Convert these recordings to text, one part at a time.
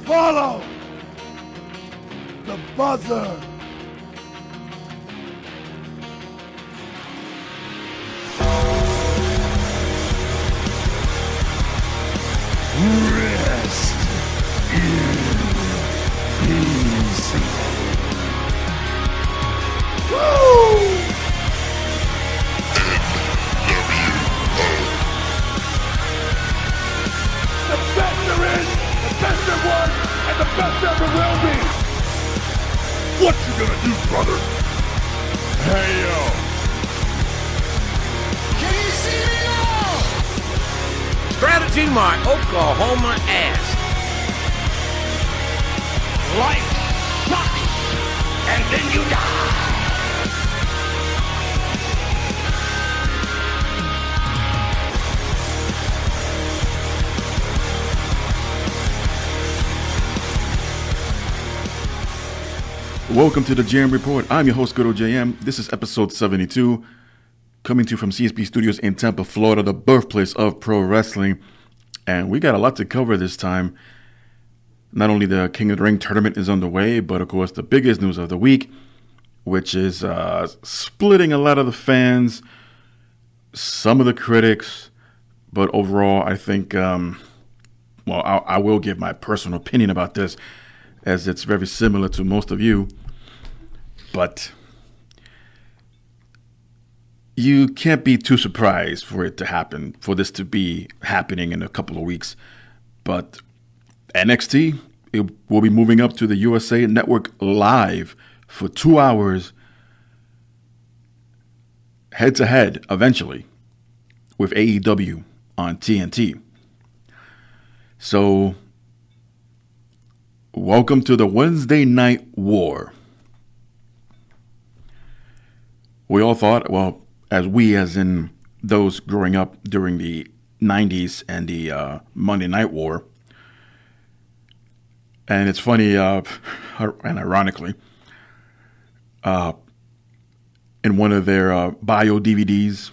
Follow the buzzer. Rest in peace. Woo! The best there is, the best there was, and the best ever will be. What you gonna do, brother? Hey, yo. Can you see me now? Strategy my Oklahoma ass. Life sucks, and then you die. Welcome to the JM Report. I'm your host, GoodOlJM. This is episode 72, coming to you from CSP Studios in Tampa, Florida, the birthplace of pro wrestling. And we got a lot to cover this time. Not only the King of the Ring tournament is underway, but of course the biggest news of the week, which is splitting a lot of the fans, some of the critics, but overall I think, I will give my personal opinion about this, as it's very similar to most of you. But you can't be too surprised for it to happen, for this to be happening in a couple of weeks. But NXT, it will be moving up to the USA Network live for 2 hours, head-to-head, eventually, with AEW on TNT. So, welcome to the Wednesday Night War. We all thought, as in those growing up during the 90s and the Monday Night War. And it's funny, and ironically, in one of their bio DVDs,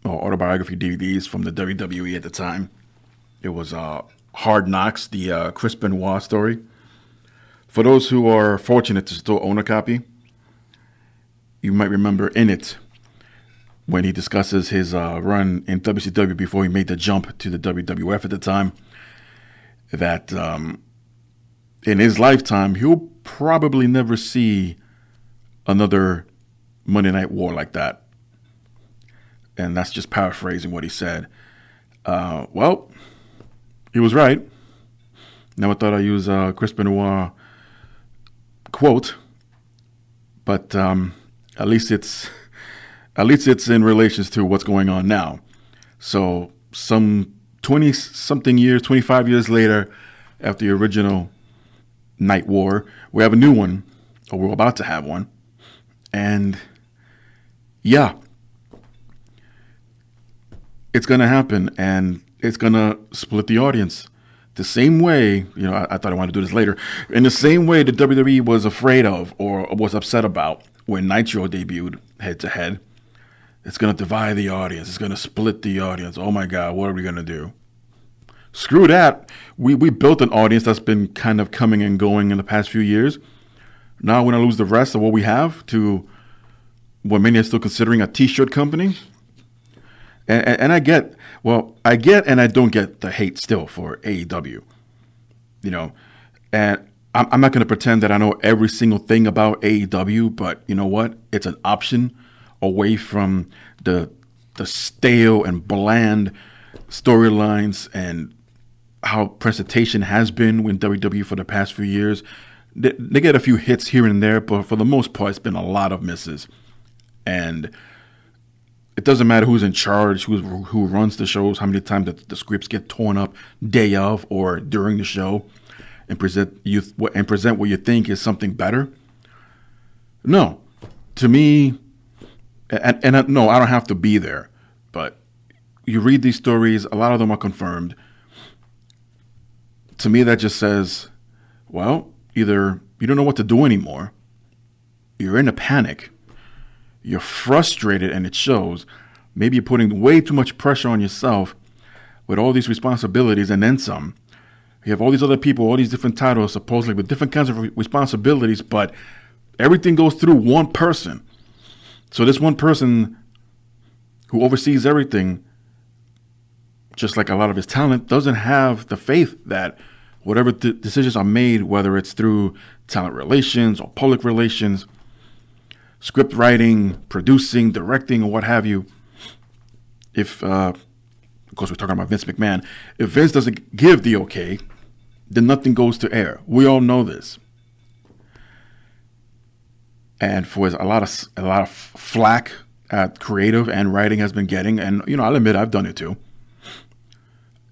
or autobiography DVDs from the WWE at the time, it was Hard Knocks, the Chris Benoit story. For those who are fortunate to still own a copy, you might remember in it when he discusses his run in WCW before he made the jump to the WWF at the time, that in his lifetime, he'll probably never see another Monday Night War like that. And that's just paraphrasing what he said. He was right. Never thought I'd use Chris Benoit quote, but at least it's in relations to what's going on now. So some 20-something years, 25 years later, after the original Night War, we have a new one, or we're about to have one, and yeah, it's gonna happen, and it's gonna split the audience. The same way, I thought I wanted to do this later, in the same way the WWE was afraid of or was upset about when Nitro debuted head-to-head. It's going to divide the audience. It's going to split the audience. Oh, my God, what are we going to do? Screw that. We built an audience that's been kind of coming and going in the past few years. Now we're going to lose the rest of what we have to what many are still considering a T-shirt company. And I get and I don't get the hate still for AEW. And I'm not going to pretend that I know every single thing about AEW, but you know what? It's an option away from the stale and bland storylines and how presentation has been with WWE for the past few years. They get a few hits here and there, but for the most part, it's been a lot of misses. And it doesn't matter who's in charge, who runs the shows, how many times the scripts get torn up day of or during the show, and present what you think is something better. No, to me, no, I don't have to be there, but you read these stories, a lot of them are confirmed. To me, that just says, well, either you don't know what to do anymore, you're in a panic, you're frustrated, and it shows. Maybe you're putting way too much pressure on yourself with all these responsibilities and then some. You have all these other people, all these different titles, supposedly with different kinds of responsibilities, but everything goes through one person. So this one person who oversees everything, just like a lot of his talent, doesn't have the faith that whatever decisions are made, whether it's through talent relations or public relations, script writing, producing, directing, or what have you, if, of course, we're talking about Vince McMahon, if Vince doesn't give the okay, then nothing goes to air. We all know this. And for a lot of flack at creative and writing has been getting, and I'll admit I've done it too.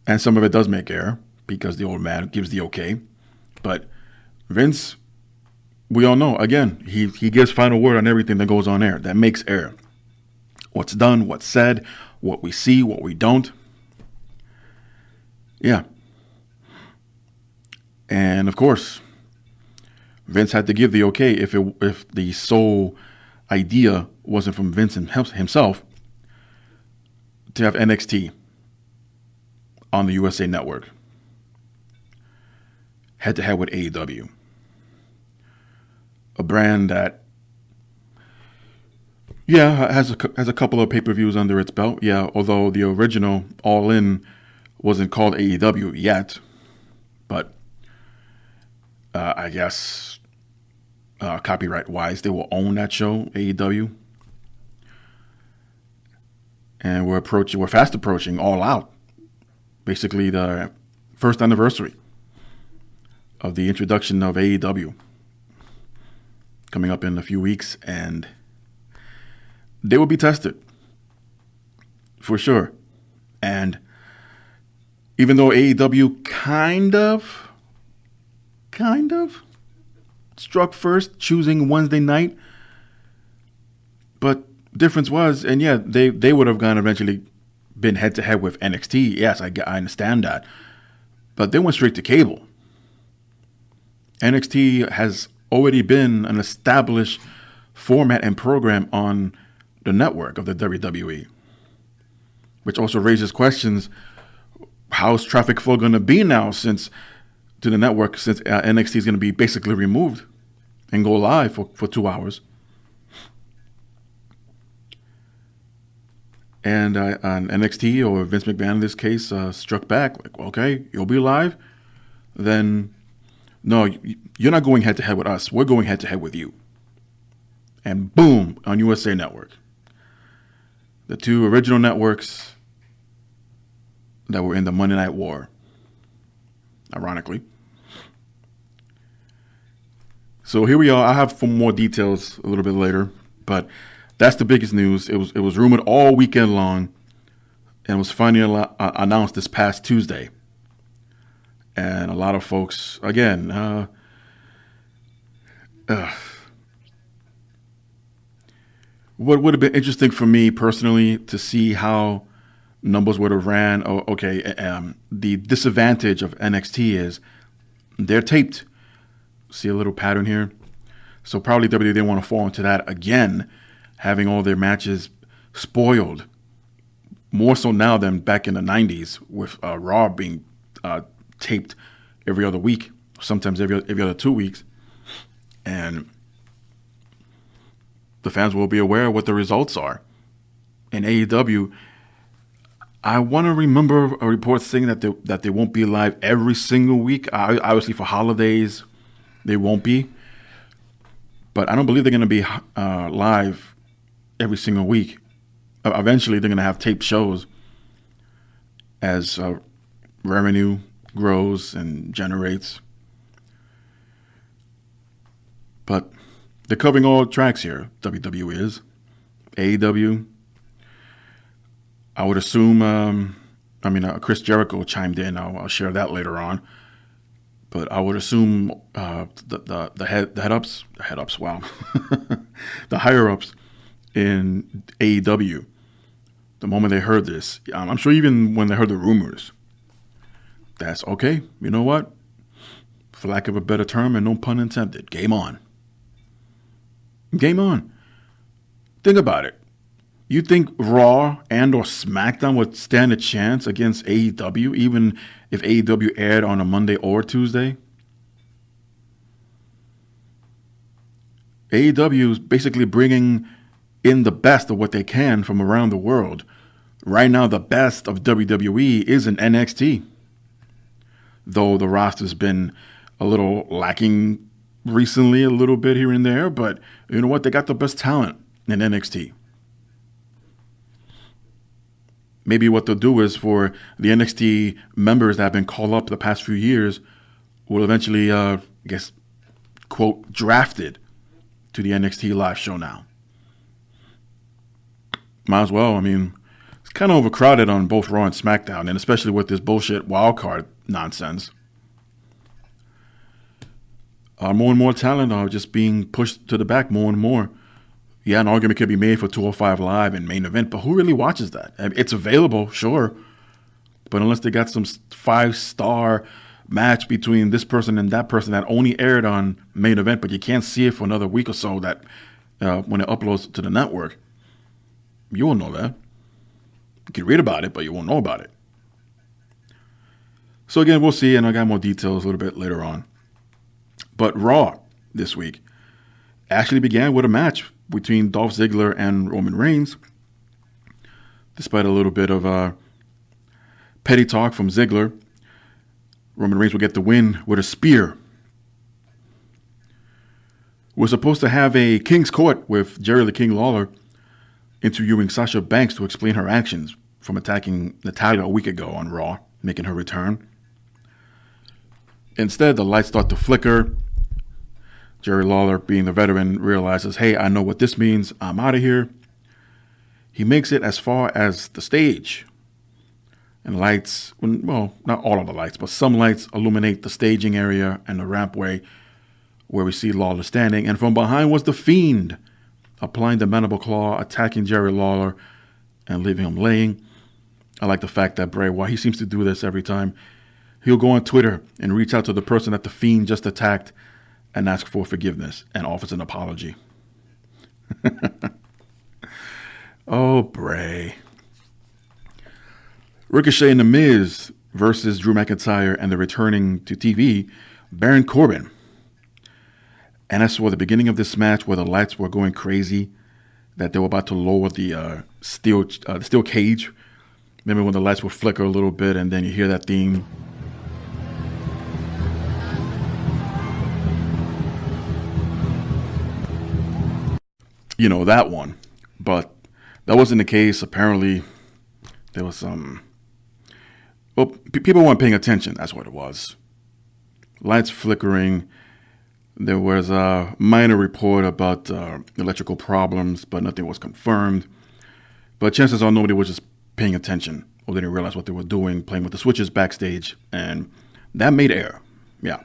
And some of it does make air because the old man gives the okay. But Vince, we all know, again, he gives final word on everything that goes on air. That makes air. What's done, what's said, what we see, what we don't. Yeah. And of course, Vince had to give the okay if the sole idea wasn't from Vince himself to have NXT on the USA Network, head to head with AEW, a brand that has a couple of pay-per-views under its belt. Yeah, although the original All In wasn't called AEW yet, but I guess copyright-wise, they will own that show, AEW. And we're fast approaching All Out. Basically the first anniversary of the introduction of AEW coming up in a few weeks, and they will be tested for sure. And even though AEW kind of struck first, choosing Wednesday night, but difference was, and yeah, they would have gone eventually been head to head with NXT. Yes, I understand that, but they went straight to cable. NXT has already been an established format and program on the network of the WWE, which also raises questions: how's traffic flow going to be now since NXT is going to be basically removed and go live for 2 hours? And on NXT, or Vince McMahon in this case, struck back like, okay, you'll be live? Then no, you're not going head to head with us. We're going head to head with you. And boom, on USA Network. The two original networks that were in the Monday Night War, ironically. So here we are. I'll have some more details a little bit later, but that's the biggest news. It was rumored all weekend long, and was finally announced this past Tuesday. And a lot of folks, again, what would have been interesting for me personally to see how numbers would have ran. Oh, okay, the disadvantage of NXT is they're taped. See a little pattern here? So probably WWE didn't want to fall into that again, having all their matches spoiled. More so now than back in the 90s with Raw being taped every other week, sometimes every other 2 weeks. And the fans will be aware of what the results are. In AEW, I want to remember a report saying that they won't be live every single week. Obviously, for holidays, they won't be. But I don't believe they're going to be live every single week. Eventually, they're going to have taped shows as revenue grows and generates. But they're covering all tracks here. WWE is. AEW. I would assume, Chris Jericho chimed in. I'll share that later on. But I would assume the head-ups, wow. The higher-ups in AEW, the moment they heard this, I'm sure even when they heard the rumors, that's okay. You know what? For lack of a better term, and no pun intended, game on. Game on. Think about it. You think Raw and or SmackDown would stand a chance against AEW, even if AEW aired on a Monday or Tuesday? AEW is basically bringing in the best of what they can from around the world. Right now, the best of WWE is in NXT. Though the roster's been a little lacking recently, a little bit here and there, but you know what? They got the best talent in NXT. Maybe what they'll do is for the NXT members that have been called up the past few years will eventually, quote, drafted to the NXT live show now. Might as well. I mean, it's kind of overcrowded on both Raw and SmackDown, and especially with this bullshit wildcard nonsense. More and more talent are just being pushed to the back more and more. Yeah, an argument could be made for 205 Live and Main Event, but who really watches that? It's available, sure. But unless they got some 5-star match between this person and that person that only aired on Main Event, but you can't see it for another week or so that when it uploads to the network, you won't know that. You can read about it, but you won't know about it. So again, we'll see, and I got more details a little bit later on. But Raw this week actually began with a match between Dolph Ziggler and Roman Reigns. Despite a little bit of petty talk from Ziggler, Roman Reigns will get the win with a spear. We're supposed to have a King's Court with Jerry the King Lawler interviewing Sasha Banks to explain her actions from attacking Natalya a week ago on Raw, making her return. Instead, the lights start to flicker. Jerry Lawler, being the veteran, realizes, hey, I know what this means. I'm out of here. He makes it as far as the stage. And lights, well, not all of the lights, but some lights illuminate the staging area and the rampway where we see Lawler standing. And from behind was the Fiend, applying the mandible claw, attacking Jerry Lawler and leaving him laying. I like the fact that Bray Wyatt, he seems to do this every time. He'll go on Twitter and reach out to the person that the Fiend just attacked and ask for forgiveness and offers an apology. Oh, Bray. Ricochet and The Miz versus Drew McIntyre and the returning to TV, Baron Corbin. And I saw the beginning of this match where the lights were going crazy, that they were about to lower the steel cage. Remember when the lights would flicker a little bit and then you hear that theme? You know, that one. But that wasn't the case. Apparently, there was some... Well, people weren't paying attention. That's what it was. Lights flickering. There was a minor report about electrical problems, but nothing was confirmed. But chances are nobody was just paying attention or they didn't realize what they were doing, playing with the switches backstage. And that made air. Yeah.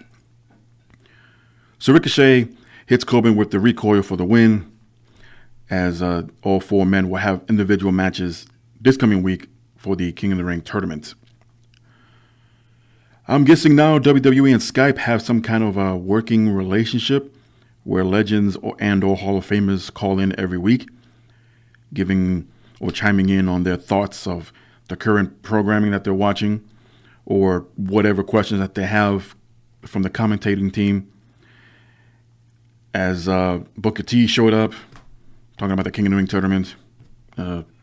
So Ricochet hits Corbin with the recoil for the win, as all four men will have individual matches this coming week for the King of the Ring tournament. I'm guessing now WWE and Skype have some kind of a working relationship where legends and or Hall of Famers call in every week, giving or chiming in on their thoughts of the current programming that they're watching or whatever questions that they have from the commentating team. As Booker T showed up, talking about the King of the Ring tournament.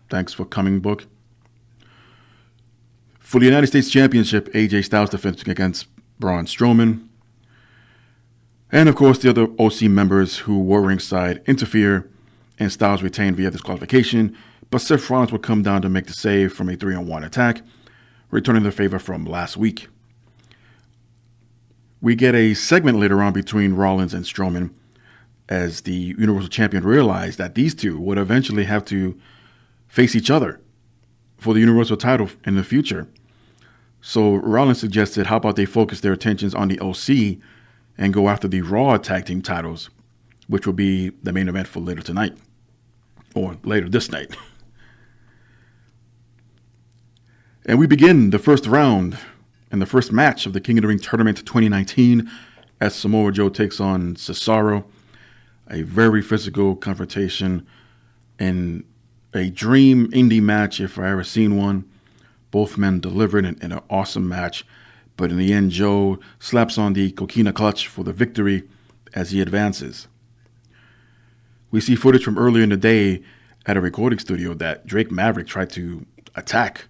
Thanks for coming, Book. For the United States Championship, AJ Styles defending against Braun Strowman. And, of course, the other OC members who were ringside interfere, and Styles retained via disqualification, but Seth Rollins would come down to make the save from a 3-on-1 attack, returning the favor from last week. We get a segment later on between Rollins and Strowman, as the Universal Champion realized that these two would eventually have to face each other for the Universal title in the future. So Rollins suggested, how about they focus their attentions on the OC and go after the Raw tag team titles, which will be the main event for later tonight, or later this night. And we begin the first round and the first match of the King of the Ring Tournament 2019 as Samoa Joe takes on Cesaro. A very physical confrontation, and a dream indie match if I ever seen one. Both men delivered in an awesome match, but in the end, Joe slaps on the coquina clutch for the victory as he advances. We see footage from earlier in the day at a recording studio that Drake Maverick tried to attack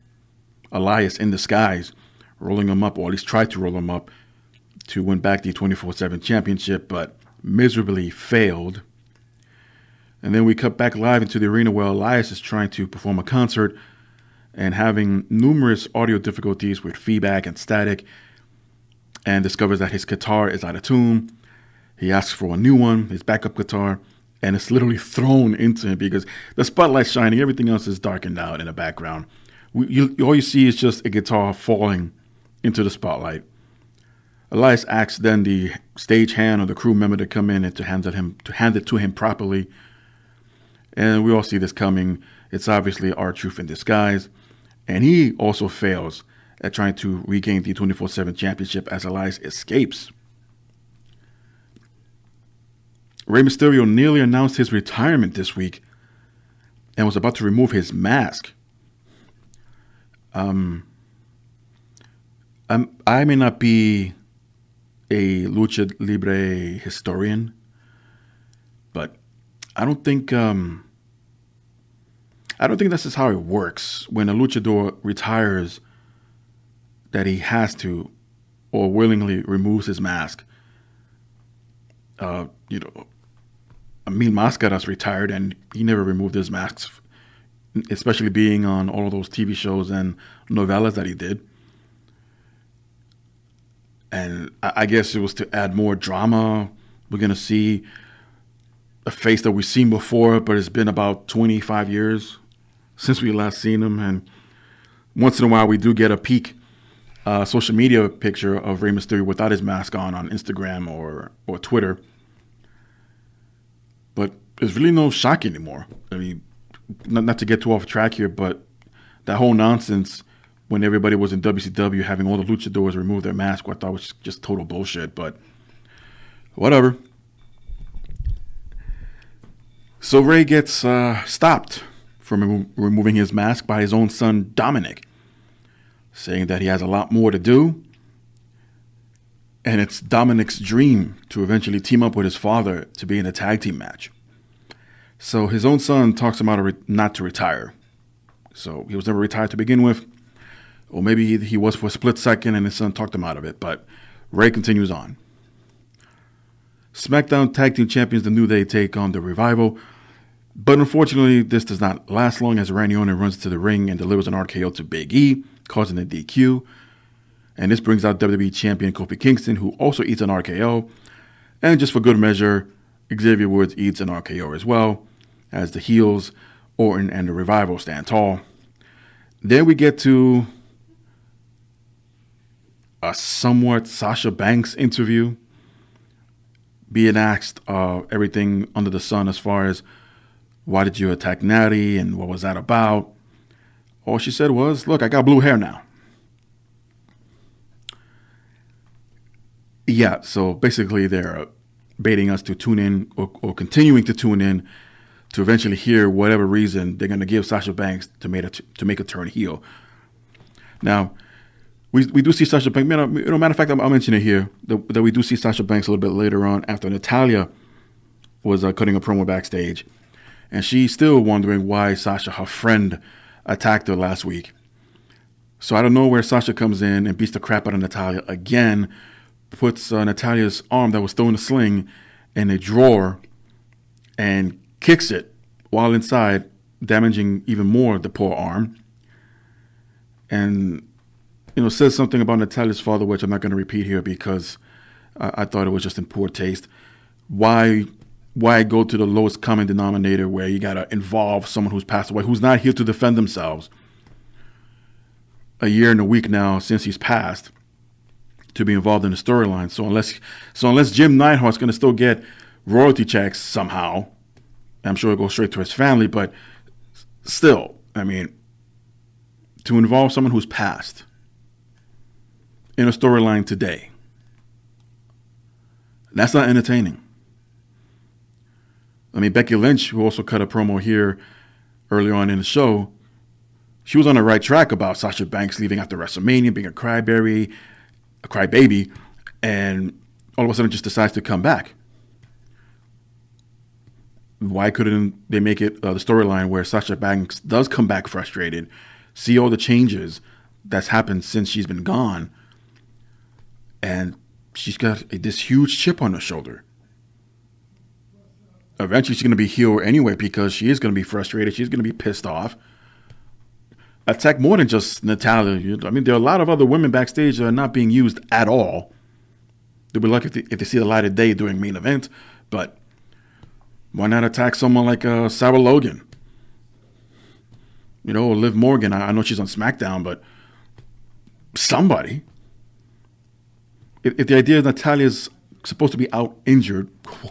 Elias in disguise, rolling him up, or at least tried to roll him up to win back the 24/7 championship, but miserably failed. And then we cut back live into the arena where Elias is trying to perform a concert and having numerous audio difficulties with feedback and static, and discovers that his guitar is out of tune. He asks for a new one, his backup guitar, and it's literally thrown into him because the spotlight's shining, everything else is darkened out in the background. All you see is just a guitar falling into the spotlight. Elias asks then the stagehand or the crew member to come in and to hand it to him properly. And we all see this coming. It's obviously R-Truth in disguise. And he also fails at trying to regain the 24/7 championship as Elias escapes. Rey Mysterio nearly announced his retirement this week and was about to remove his mask. I may not be a lucha libre historian, but I don't think this is how it works. When a luchador retires, that he has to or willingly removes his mask. Mil Mascaras retired and he never removed his masks, especially being on all of those TV shows and novellas that he did. And I guess it was to add more drama. We're going to see a face that we've seen before, but it's been about 25 years since we last seen him. And once in a while, we do get a peek social media picture of Rey Mysterio without his mask on Instagram or Twitter. But there's really no shock anymore. I mean, not to get too off track here, but that whole nonsense when everybody was in WCW having all the luchadors remove their mask, I thought was just total bullshit, but whatever. So Rey gets stopped from removing his mask by his own son, Dominic, saying that he has a lot more to do. And it's Dominic's dream to eventually team up with his father to be in a tag team match. So his own son talks him out not to retire. So he was never retired to begin with. Or maybe he was for a split second and his son talked him out of it. But Rey continues on. Smackdown Tag Team Champions The New Day take on The Revival. But unfortunately, this does not last long as Randy Orton runs to the ring and delivers an RKO to Big E, causing a DQ. And this brings out WWE Champion Kofi Kingston, who also eats an RKO. And just for good measure, Xavier Woods eats an RKO as well, as the heels, Orton and The Revival, stand tall. Then we get to a somewhat Sasha Banks interview, being asked everything under the sun as far as why did you attack Natty and what was that about. All she said was, look, I got blue hair now. Yeah, so basically they're baiting us to tune in or continuing to tune in to eventually hear whatever reason they're going to give Sasha Banks to make a turn heel. Now, we do see Sasha Banks. Matter of fact, I'll mention it here that we do see Sasha Banks a little bit later on after Natalya was cutting a promo backstage, and she's still wondering why Sasha, her friend, attacked her last week. So out of nowhere, Sasha comes in and beats the crap out of Natalya again. Puts Natalya's arm that was still in a sling in a drawer and kicks it while inside, damaging even more the poor arm. And, says something about Natalya's father, which I'm not going to repeat here because I thought it was just in poor taste. Why go to the lowest common denominator where you got to involve someone who's passed away, who's not here to defend themselves? A year and a week now since he's passed, to be involved in the storyline. So unless Jim Neidhart's going to still get royalty checks somehow, I'm sure it'll go straight to his family, but still, I mean, to involve someone who's passed in a storyline today, that's not entertaining. I mean, Becky Lynch, who also cut a promo here, earlier on in the show, she was on the right track about Sasha Banks leaving after WrestleMania, being a crybaby, and all of a sudden just decides to come back. Why couldn't they make it the storyline where Sasha Banks does come back frustrated, see all the changes that's happened since she's been gone, and she's got this huge chip on her shoulder. Eventually she's going to be heel anyway because she is going to be frustrated. She's going to be pissed off. Attack more than just Natalya. I mean, there are a lot of other women backstage that are not being used at all. They'll be lucky if they see the light of day during main event, but why not attack someone like Sarah Logan? Or Liv Morgan. I know she's on Smackdown, but somebody. If the idea is Natalya's supposed to be out injured,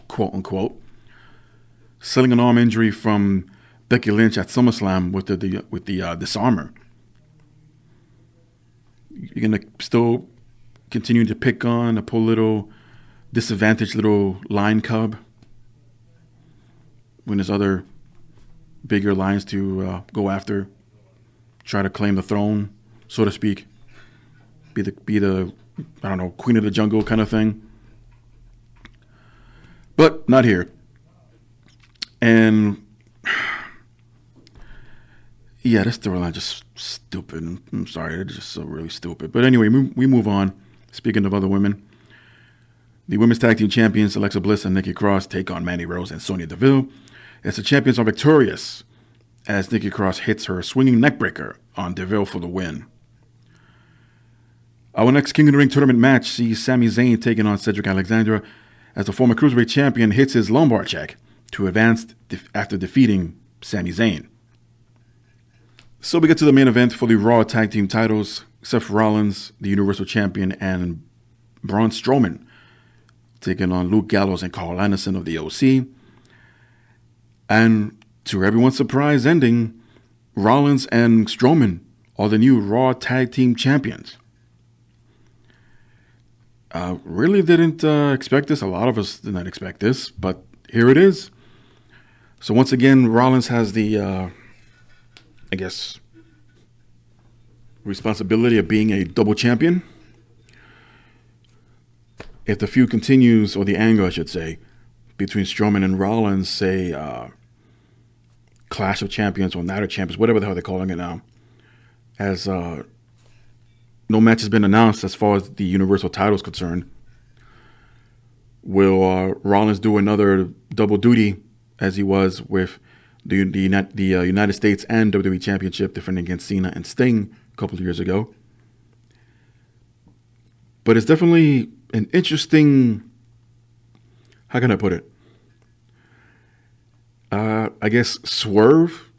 quote unquote, selling an arm injury from Becky Lynch at SummerSlam with the disarmer, you're gonna still continue to pick on a poor little disadvantaged little lion cub when there's other bigger lions to go after, try to claim the throne, so to speak, be the I don't know, queen of the jungle kind of thing. But not here. And yeah, this storyline just stupid. I'm sorry, it's just so really stupid. But anyway, we move on. Speaking of other women, the women's tag team champions Alexa Bliss and Nikki Cross take on Mandy Rose and Sonya Deville as the champions are victorious as Nikki Cross hits her swinging neckbreaker on Deville for the win. Our next King of the Ring tournament match sees Sami Zayn taking on Cedric Alexander as the former Cruiserweight champion hits his lumbar check to advance after defeating Sami Zayn. So we get to the main event for the Raw Tag Team titles. Seth Rollins, the Universal Champion, and Braun Strowman taking on Luke Gallows and Carl Anderson of the OC. And to everyone's surprise ending, Rollins and Strowman are the new Raw Tag Team Champions. Really didn't expect this. A lot of us did not expect this, but here it is. So once again, Rollins has the, responsibility of being a double champion. If the feud continues, or the anger, I should say, between Strowman and Rollins, say Clash of Champions or Night of Champions, whatever the hell they're calling it now, as no match has been announced as far as the Universal title is concerned, will Rollins do another double duty as he was with the United States and WWE Championship, defending against Cena and Sting a couple of years ago? But it's definitely an interesting, how can I put it? I guess swerve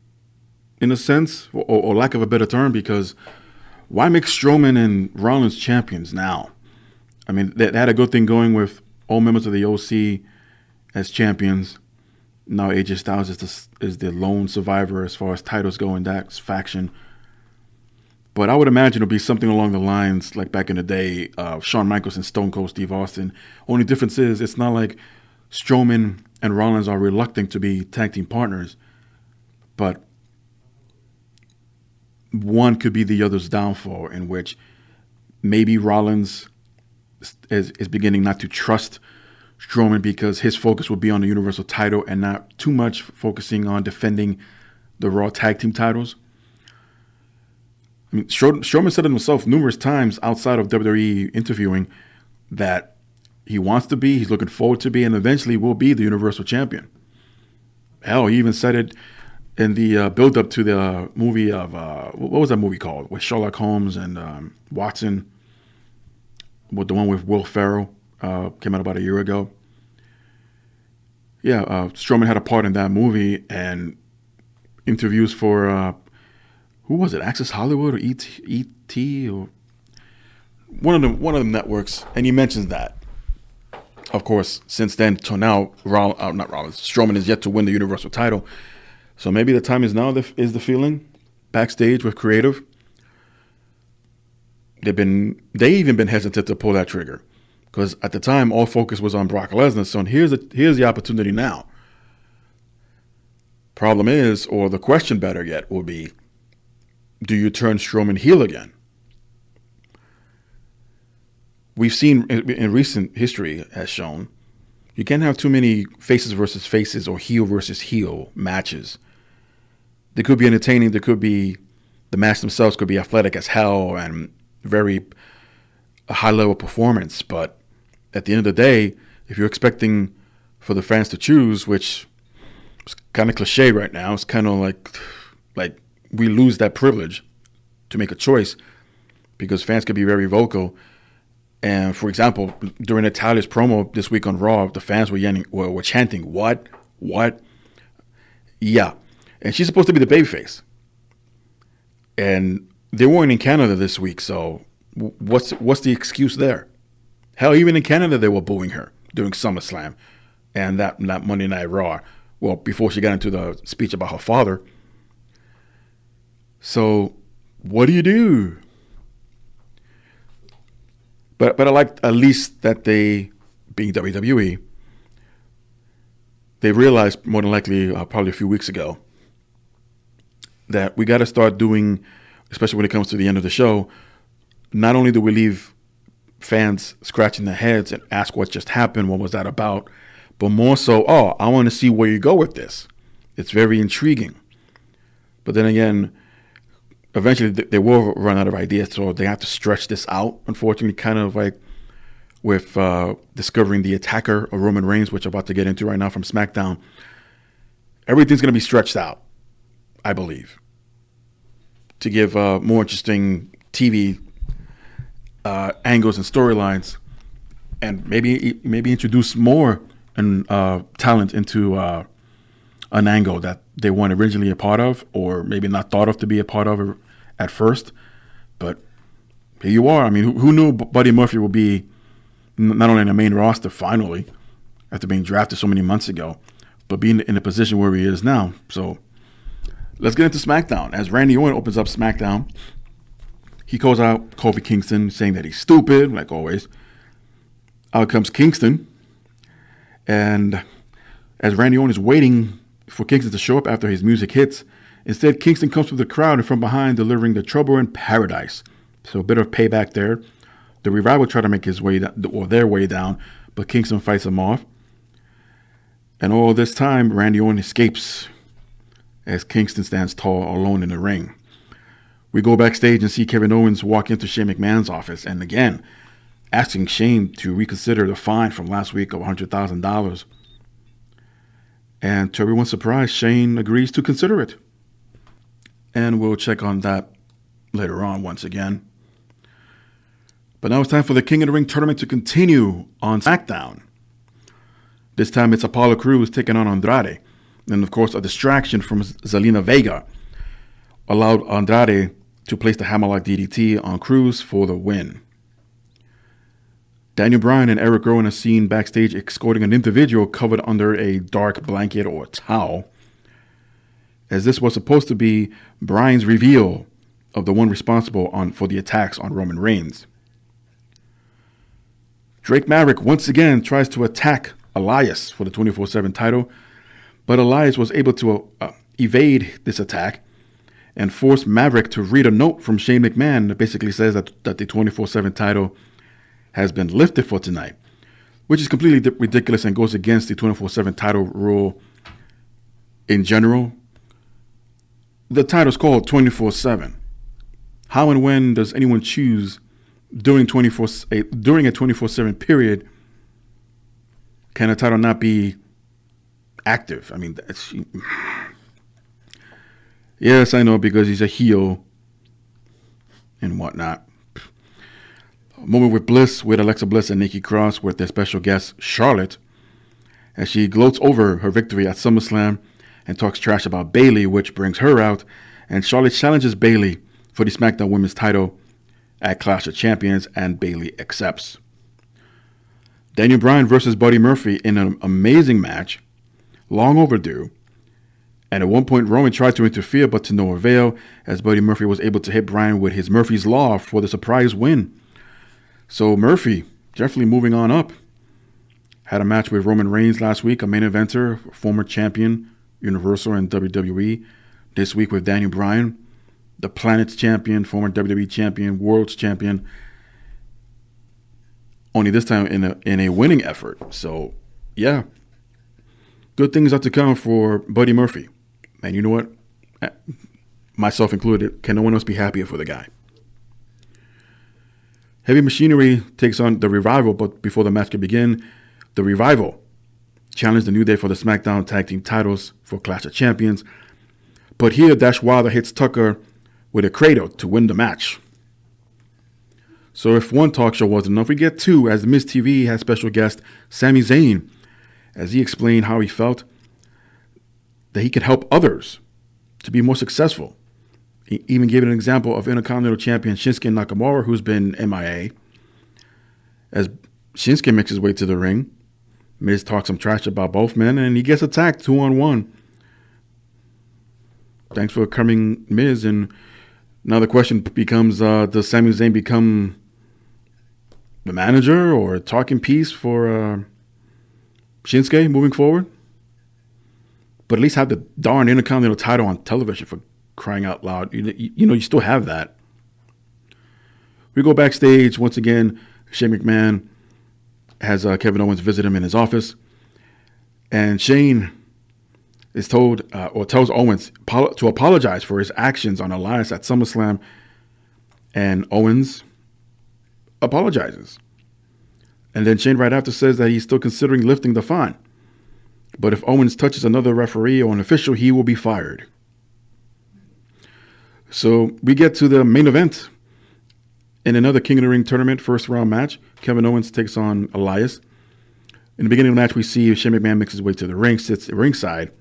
in a sense, or lack of a better term, because why make Strowman and Rollins champions now? I mean, they had a good thing going with all members of the OC as champions. Now AJ Styles is the lone survivor as far as titles go in that faction. But I would imagine it'll be something along the lines like back in the day of Shawn Michaels and Stone Cold Steve Austin. Only difference is it's not like Strowman and Rollins are reluctant to be tag team partners, but one could be the other's downfall, in which maybe Rollins is beginning not to trust Strowman because his focus will be on the Universal title and not too much focusing on defending the Raw tag team titles. I mean, Strowman said it himself numerous times outside of WWE interviewing that he wants to be, he's looking forward to be, and eventually will be the Universal Champion. Hell, he even said it in the build-up to the movie of, what was that movie called? With Sherlock Holmes and Watson, with the one with Will Ferrell, came out about a year ago. Yeah, Strowman had a part in that movie, and interviews for, who was it, Access Hollywood or ET or one of the networks, and he mentions that. Of course, since then till now, Strowman is yet to win the Universal title. So maybe the time is now, is the feeling, backstage with creative. They even been hesitant to pull that trigger, because at the time all focus was on Brock Lesnar. So here's the opportunity now. Problem is, or the question better yet will be, do you turn Strowman heel again? We've seen in recent history, has shown, you can't have too many faces versus faces or heel versus heel matches. They could be entertaining. They could be, the match themselves could be athletic as hell and very high level performance. But at the end of the day, if you're expecting for the fans to choose, which is kind of cliche right now, it's kind of like we lose that privilege to make a choice because fans can be very vocal. And for example, during Natalia's promo this week on Raw, the fans were chanting, "What? Yeah." And she's supposed to be the babyface. And they weren't in Canada this week, so what's the excuse there? Hell, even in Canada, they were booing her during SummerSlam and that Monday Night Raw. Well, before she got into the speech about her father. So, what do you do? But I like at least that they, being WWE, they realized more than likely probably a few weeks ago that we got to start doing, especially when it comes to the end of the show, not only do we leave fans scratching their heads and ask what just happened, what was that about, but more so, I want to see where you go with this. It's very intriguing. But then again, eventually they will run out of ideas, so they have to stretch this out, unfortunately, kind of like with discovering the attacker of Roman Reigns, which I'm about to get into right now from Smackdown. Everything's going to be stretched out, I believe, to give more interesting TV angles and storylines, and maybe introduce more talent into an angle that they weren't originally a part of, or maybe not thought of to be a part of at first. But here you are. I mean, who knew Buddy Murphy would be not only in the main roster finally, after being drafted so many months ago, but being in the position where he is now. So let's get into SmackDown. As Randy Orton opens up SmackDown, he calls out Kofi Kingston, saying that he's stupid, like always. Out comes Kingston. And as Randy Orton is waiting for Kingston to show up after his music hits, instead Kingston comes through the crowd and from behind delivering the Trouble in Paradise. So a bit of payback there. The Revival try to make his way down, or their way down, but Kingston fights him off. And all this time, Randy Orton escapes as Kingston stands tall alone in the ring. We go backstage and see Kevin Owens walk into Shane McMahon's office and again asking Shane to reconsider the fine from last week of $100,000. And to everyone's surprise, Shane agrees to consider it. And we'll check on that later on once again. But now it's time for the King of the Ring tournament to continue on SmackDown. This time it's Apollo Crews taking on Andrade. And of course, a distraction from Zelina Vega allowed Andrade to place the Hammerlock DDT on Crews for the win. Daniel Bryan and Eric Rowan are seen backstage escorting an individual covered under a dark blanket or towel, as this was supposed to be Bryan's reveal of the one responsible for the attacks on Roman Reigns. Drake Maverick once again tries to attack Elias for the 24/7 title, but Elias was able to evade this attack and forced Maverick to read a note from Shane McMahon that basically says that the 24/7 title has been lifted for tonight, which is completely ridiculous and goes against the 24/7 title rule in general. The title's called 24/7. How and when does anyone choose during a 24/7 period can a title not be active? I mean, yes, I know, because he's a heel and whatnot. A moment with Bliss, with Alexa Bliss and Nikki Cross with their special guest Charlotte, as she gloats over her victory at SummerSlam and talks trash about Bayley, which brings her out, and Charlotte challenges Bayley for the SmackDown Women's title at Clash of Champions, and Bayley accepts. Daniel Bryan versus Buddy Murphy in an amazing match, long overdue, and at one point Roman tried to interfere but to no avail, as Buddy Murphy was able to hit Bryan with his Murphy's Law for the surprise win. So Murphy definitely moving on up. Had a match with Roman Reigns last week, a main eventer, former champion, Universal and WWE. This week with Daniel Bryan, the Planet's champion, former WWE champion, World's champion. Only this time in a winning effort. So, yeah. Good things are to come for Buddy Murphy. And you know what? Myself included, can no one else be happier for the guy? Heavy Machinery takes on The Revival, but before the match could begin, The Revival challenged the New Day for the Smackdown Tag Team titles for Clash of Champions. But here, Dash Wilder hits Tucker with a cradle to win the match. So if one talk show wasn't enough, we get two, as Miz TV has special guest Sami Zayn, as he explained how he felt that he could help others to be more successful. He even gave an example of Intercontinental Champion Shinsuke Nakamura, who's been MIA. As Shinsuke makes his way to the ring, Miz talks some trash about both men, and he gets attacked 2-on-1. Thanks for coming, Miz. And now the question becomes, does Sami Zayn become the manager or a talking piece for Shinsuke moving forward? But at least have the darn Intercontinental title on television, for crying out loud. You know, you still have that. We go backstage once again. Shane McMahon has Kevin Owens visit him in his office, and Shane is told or tells Owens to apologize for his actions on Elias at SummerSlam, and Owens apologizes. And then Shane right after says that he's still considering lifting the fine, but if Owens touches another referee or an official, he will be fired. So we get to the main event. In another King of the Ring tournament first round match, Kevin Owens takes on Elias. In the beginning of the match, we see Shane McMahon makes his way to the ring, sits ringside,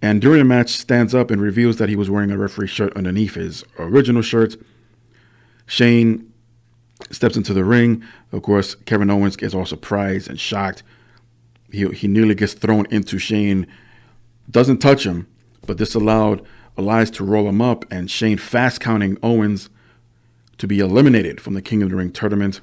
and during the match stands up and reveals that he was wearing a referee shirt underneath his original shirt. Shane steps into the ring. Of course, Kevin Owens gets all surprised and shocked. He nearly gets thrown into Shane. Doesn't touch him, but this allowed Elias to roll him up, and Shane fast counting Owens to be eliminated from the King of the Ring tournament.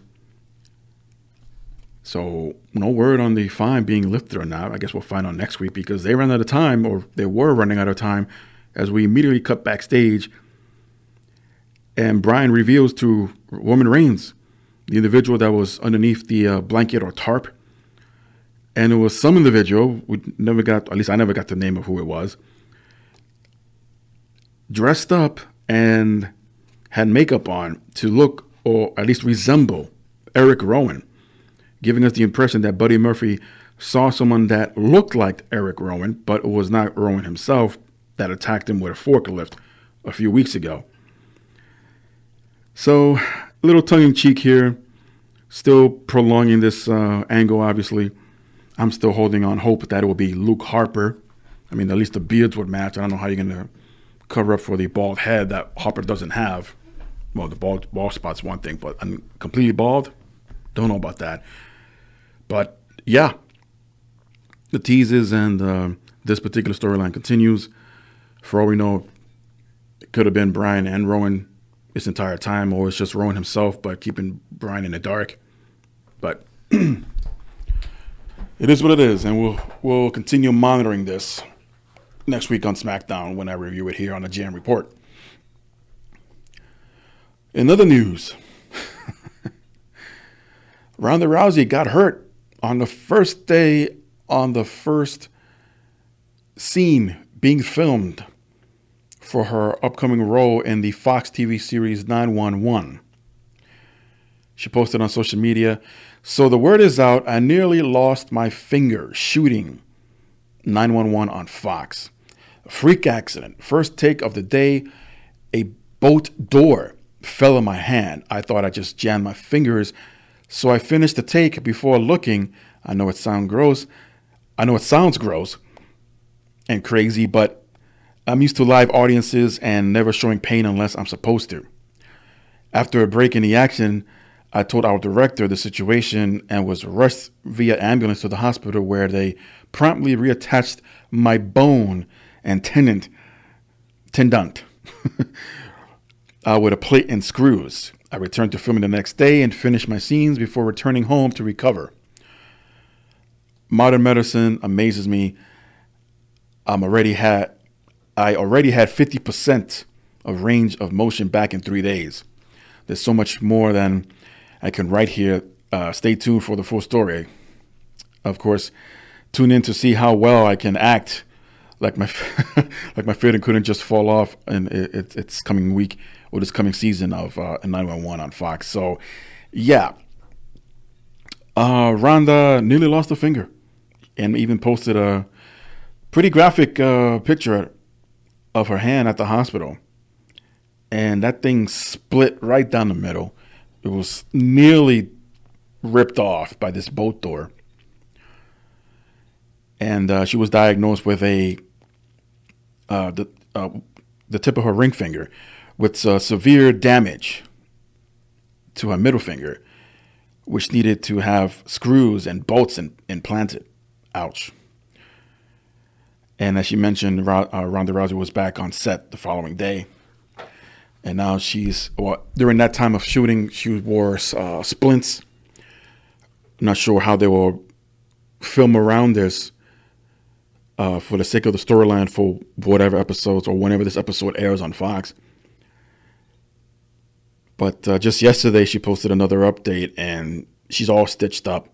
So no word on the fine being lifted or not. I guess we'll find out next week, because they ran out of time, or they were running out of time, as we immediately cut backstage. And Bryan reveals to Roman Reigns the individual that was underneath the blanket or tarp. And it was some individual, at least I never got the name of who it was, dressed up and had makeup on to look, or at least resemble, Eric Rowan, giving us the impression that Buddy Murphy saw someone that looked like Eric Rowan, but it was not Rowan himself, that attacked him with a forklift a few weeks ago. So, a little tongue-in-cheek here, still prolonging this angle, obviously. I'm still holding on hope that it will be Luke Harper. I mean, at least the beards would match. I don't know how you're going to cover up for the bald head that Harper doesn't have. Well, the bald spot's one thing, but I'm completely bald? Don't know about that. But, yeah, the teases and this particular storyline continues. For all we know, it could have been Bryan and Rowan this entire time, or it's just Rowan himself, but keeping Bryan in the dark. But it is what it is, and we'll continue monitoring this next week on SmackDown when I review it here on the Jam Report. In other news, Ronda Rousey got hurt on the first day on the first scene being filmed for her upcoming role in the Fox TV series 911. She posted on social media, "So the word is out, I nearly lost my finger shooting 911 on Fox. A freak accident. First take of the day, a boat door fell in my hand. I thought I just jammed my fingers, so I finished the take before looking. I know it sounds gross and crazy, but I'm used to live audiences and never showing pain unless I'm supposed to. After a break in the action, I told our director the situation and was rushed via ambulance to the hospital, where they promptly reattached my bone and tendon with a plate and screws. I returned to filming the next day and finished my scenes before returning home to recover. Modern medicine amazes me. I already had 50% of range of motion back in 3 days. There's so much more than I can write here. Stay tuned for the full story. Of course, tune in to see how well I can act like my like my feeling couldn't just fall off in its coming week or this coming season of 911 on Fox. So, yeah. Rhonda nearly lost a finger and even posted a pretty graphic picture of her hand at the hospital. And that thing split right down the middle. It was nearly ripped off by this boat door. And she was diagnosed with the tip of her ring finger with severe damage to her middle finger, which needed to have screws and bolts implanted. Ouch. And as she mentioned, Ronda Rousey was back on set the following day. And now during that time of shooting, she wore splints. I'm not sure how they will film around this for the sake of the storyline for whatever episodes or whenever this episode airs on Fox. But just yesterday, she posted another update, and she's all stitched up,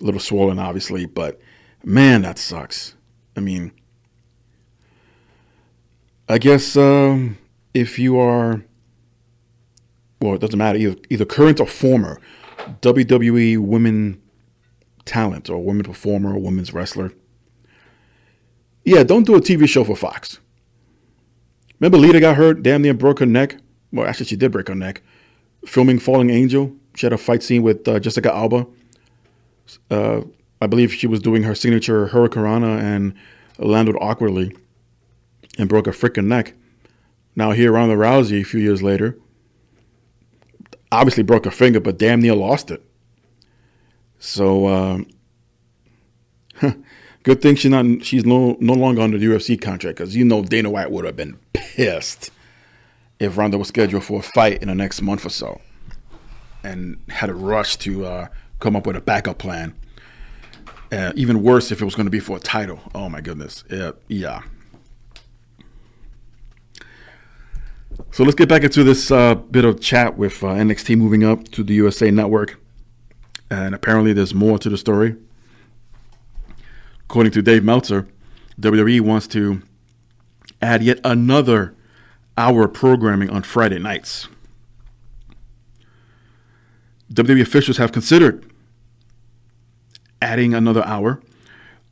a little swollen, obviously. But man, that sucks. I mean, I guess if you are, well, it doesn't matter, either current or former WWE women talent or women performer or women's wrestler, yeah, don't do a TV show for Fox. Remember Lita got hurt, damn near broke her neck. Well, actually, she did break her neck. Filming Falling Angel. She had a fight scene with Jessica Alba. I believe she was doing her signature Hurricanrana and landed awkwardly and broke her freaking neck. Now here, Ronda Rousey, a few years later, obviously broke her finger, but damn near lost it. So, good thing she's no longer under the UFC contract, because Dana White would have been pissed if Ronda was scheduled for a fight in the next month or so and had a rush to come up with a backup plan. Even worse if it was going to be for a title. Oh, my goodness. Yeah. So let's get back into this bit of chat with NXT moving up to the USA Network. And apparently there's more to the story. According to Dave Meltzer, WWE wants to add yet another hour of programming on Friday nights. WWE officials have considered adding another hour,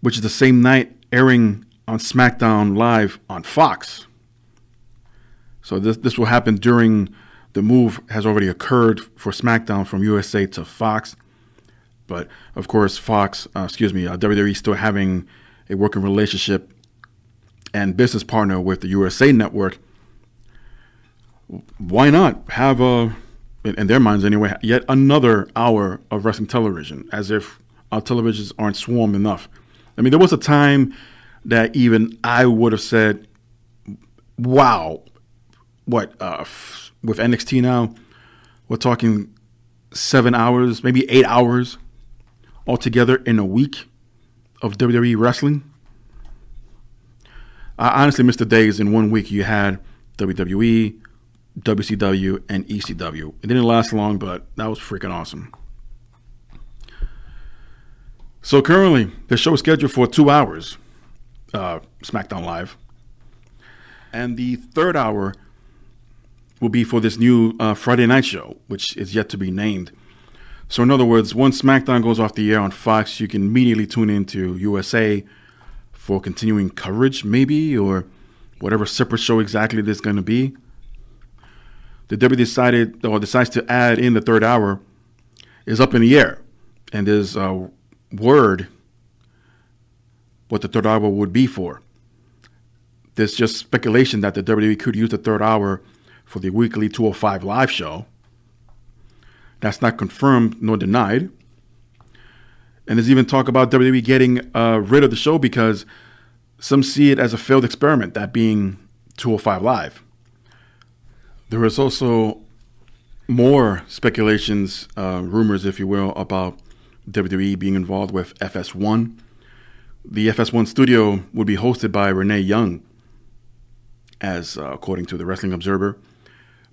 which is the same night airing on Smackdown Live on Fox. So this will happen during the move has already occurred for Smackdown from USA to Fox. But of course, WWE still having a working relationship and business partner with the USA Network. Why not have in their minds anyway, yet another hour of wrestling television, as if our televisions aren't swarmed enough. I mean, there was a time that even I would have said, wow, with NXT now, we're talking 7 hours, maybe 8 hours altogether in a week of WWE wrestling. I honestly missed the days in 1 week you had WWE, WCW, and ECW. It didn't last long, but that was freaking awesome. So currently, the show is scheduled for 2 hours, SmackDown Live. And the third hour will be for this new Friday night show, which is yet to be named. So in other words, once SmackDown goes off the air on Fox, you can immediately tune into USA for continuing coverage, maybe, or whatever separate show exactly this is going to be. The WWE decides to add in the third hour is up in the air. And there's a word what the third hour would be for. There's just speculation that the WWE could use the third hour for the weekly 205 live show. That's not confirmed nor denied. And there's even talk about WWE getting rid of the show because some see it as a failed experiment, that being 205 Live. There is also more speculations, rumors, if you will, about WWE being involved with FS1. the FS1 studio would be hosted by Renee Young, as according to the Wrestling Observer.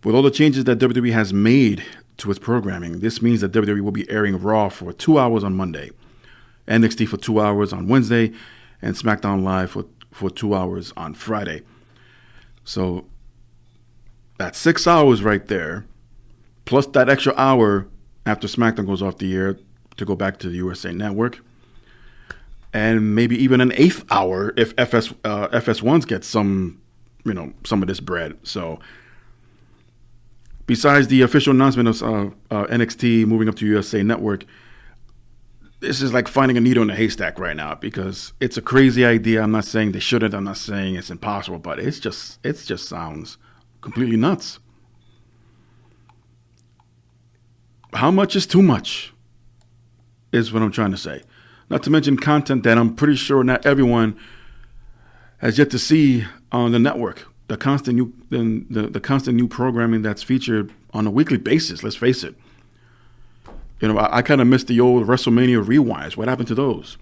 With all the changes that WWE has made to its programming, this means that WWE will be airing Raw for 2 hours on Monday, NXT for 2 hours on Wednesday, and SmackDown Live for 2 hours on Friday. So that's 6 hours right there, plus that extra hour after SmackDown goes off the air to go back to the USA Network. And maybe even an 8th hour if FS1s get some of this bread. So besides the official announcement of NXT moving up to USA Network, this is like finding a needle in a haystack right now because it's a crazy idea. I'm not saying they shouldn't. I'm not saying it's impossible, but it just sounds completely nuts. How much is too much is what I'm trying to say. Not to mention content that I'm pretty sure not everyone has yet to see on the network. The constant new programming that's featured on a weekly basis. Let's face it. I kind of missed the old WrestleMania rewinds. What happened to those?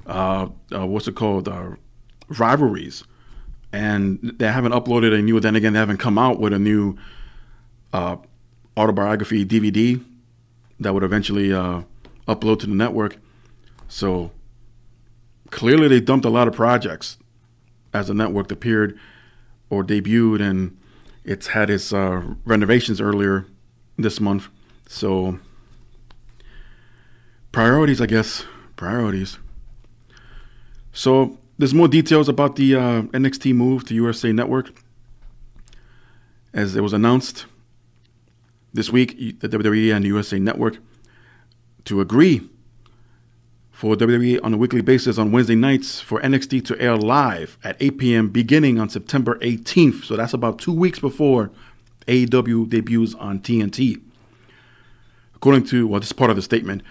What's it called? Rivalries. And they haven't uploaded a new. Then again, they haven't come out with a new autobiography DVD that would eventually upload to the network. So clearly they dumped a lot of projects as the network appeared or debuted, and it's had its renovations earlier this month. So priorities, I guess. Priorities. So there's more details about the NXT move to USA Network. As it was announced this week, the WWE and the USA Network to agree for WWE on a weekly basis on Wednesday nights for NXT to air live at 8 p.m. beginning on September 18th. So that's about 2 weeks before AEW debuts on TNT. According to, this is part of the statement,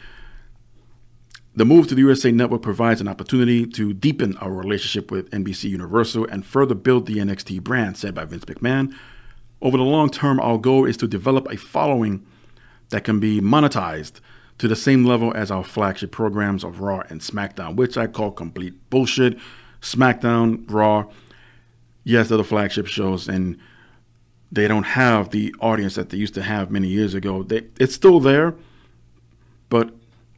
the move to the USA Network provides an opportunity to deepen our relationship with NBC Universal and further build the NXT brand, said by Vince McMahon. Over the long term, our goal is to develop a following that can be monetized to the same level as our flagship programs of Raw and SmackDown, which I call complete bullshit. SmackDown, Raw, yes, they're the flagship shows, and they don't have the audience that they used to have many years ago. It's still there, but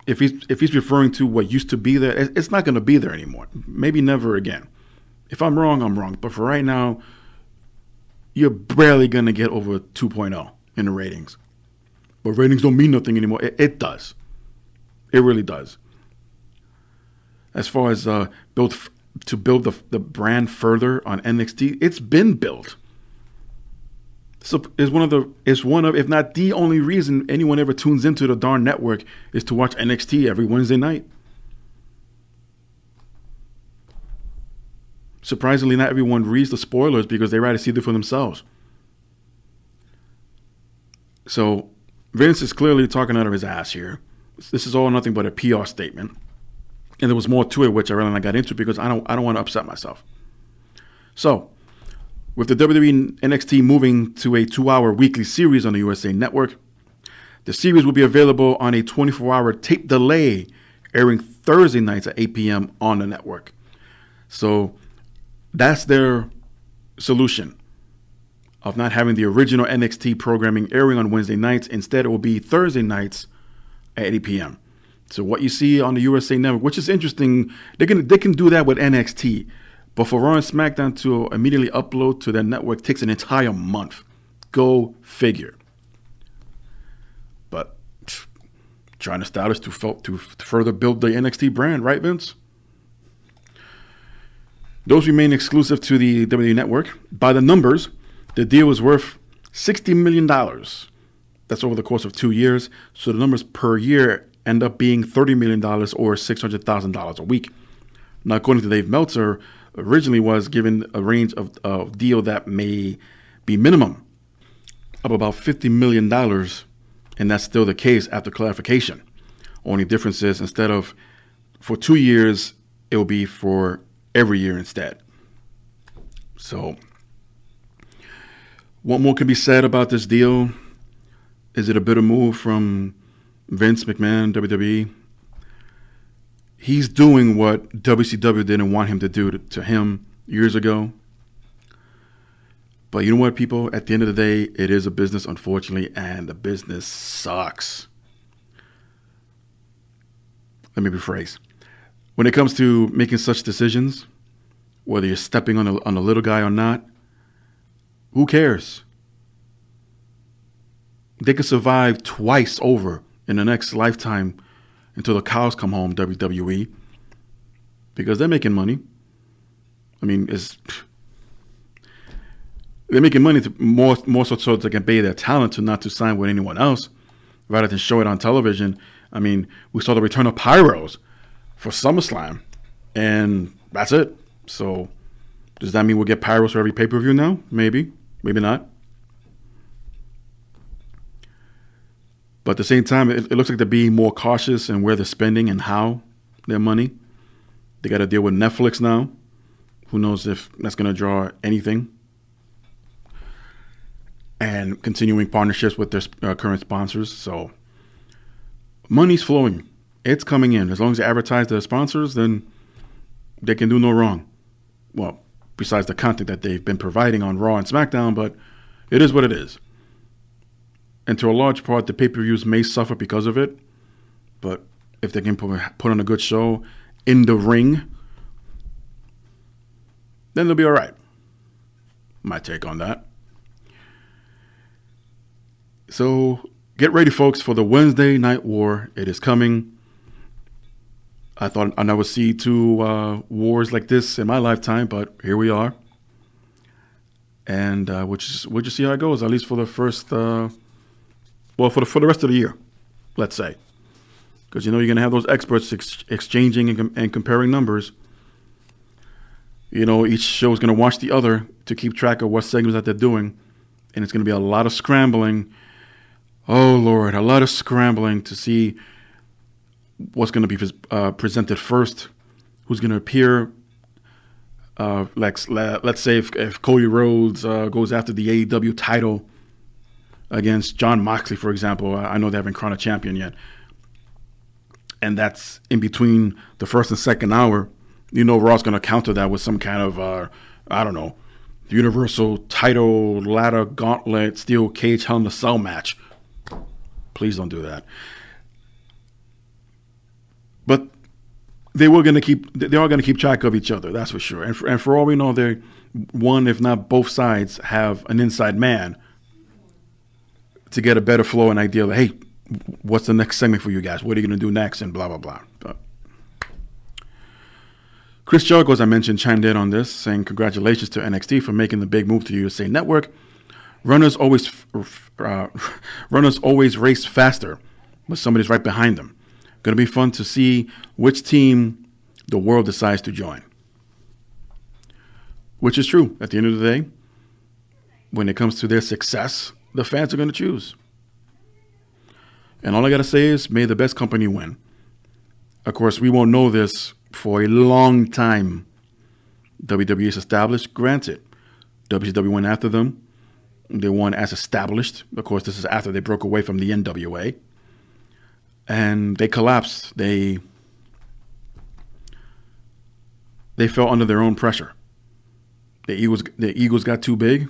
if he's referring to what used to be there, it's not going to be there anymore. Maybe never again. If I'm wrong, I'm wrong. But for right now, you're barely going to get over 2.0 in the ratings. But ratings don't mean nothing anymore. It does. It really does. As far as build the brand further on NXT, it's been built. So it's one of, if not the only reason anyone ever tunes into the darn network is to watch NXT every Wednesday night. Surprisingly, not everyone reads the spoilers because they rather see it for themselves. So Vince is clearly talking out of his ass here. This is all nothing but a PR statement. And there was more to it, which I really not got into because I don't want to upset myself. So, with the WWE NXT moving to a 2-hour weekly series on the USA Network, the series will be available on a 24-hour tape delay, airing Thursday nights at 8 p.m. on the network. So that's their solution of not having the original NXT programming airing on Wednesday nights. Instead, it will be Thursday nights at 8 p.m. So what you see on the USA Network, which is interesting, they can do that with NXT. But for Raw and SmackDown to immediately upload to their network takes an entire month. Go figure. But trying to establish to further build the NXT brand, right, Vince? Those remain exclusive to the WWE Network. By the numbers, the deal is worth $60 million. That's over the course of 2 years. So the numbers per year end up being $30 million or $600,000 a week. Now, according to Dave Meltzer, originally was given a range of deal that may be minimum of about $50 million, and that's still the case after clarification. Only difference is instead of for 2 years, it will be for every year instead. So, what more can be said about this deal? Is it a bitter move from Vince McMahon, WWE? He's doing what WCW didn't want him to do to him years ago. But you know what, people? At the end of the day, it is a business, unfortunately, and the business sucks. Let me rephrase. When it comes to making such decisions, whether you're stepping on a little guy or not, who cares? They could survive twice over in the next lifetime until the cows come home, WWE, because they're making money. I mean, they're making money more so they can pay their talent to not to sign with anyone else rather than show it on television. I mean, we saw the return of Pyros for SummerSlam, and that's it. So does that mean we'll get Pyros for every pay-per-view now? Maybe. Maybe not. But at the same time, it looks like they're being more cautious in where they're spending and how their money. They got to deal with Netflix now. Who knows if that's going to draw anything. And continuing partnerships with their current sponsors. So money's flowing. It's coming in. As long as they advertise their sponsors, then they can do no wrong. Well, besides the content that they've been providing on Raw and SmackDown, but it is what it is. And to a large part, the pay-per-views may suffer because of it. But if they can put on a good show in the ring, then they'll be all right. My take on that. So get ready, folks, for the Wednesday Night War. It is coming. I thought I never see two wars like this in my lifetime, but here we are. And we'll just see how it goes, at least for the first, for the rest of the year, let's say. Because, you're going to have those experts exchanging and comparing numbers. Each show is going to watch the other to keep track of what segments that they're doing. And it's going to be a lot of scrambling. Oh, Lord, a lot of scrambling to see what's going to be presented first, who's going to appear. Let's say if Cody Rhodes goes after the AEW title against Jon Moxley, for example. I know they haven't crowned a champion yet. And that's in between the first and second hour. Raw's going to counter that with some kind of, Universal title, ladder, gauntlet, steel cage, Hell in a Cell match. Please don't do that. But they are going to keep track of each other, that's for sure. And for all we know, one, if not both sides, have an inside man to get a better flow and idea of, hey, what's the next segment for you guys? What are you going to do next? And blah, blah, blah. But Chris Jericho, as I mentioned, chimed in on this, saying congratulations to NXT for making the big move to USA Network. Runners always race faster, but somebody's right behind them. Going to be fun to see which team the world decides to join. Which is true. At the end of the day, when it comes to their success, the fans are going to choose. And all I got to say is, may the best company win. Of course, we won't know this for a long time. WWE is established. Granted, WCW went after them. They won as established. Of course, this is after they broke away from the NWA. And they collapsed. They fell under their own pressure. The egos got too big.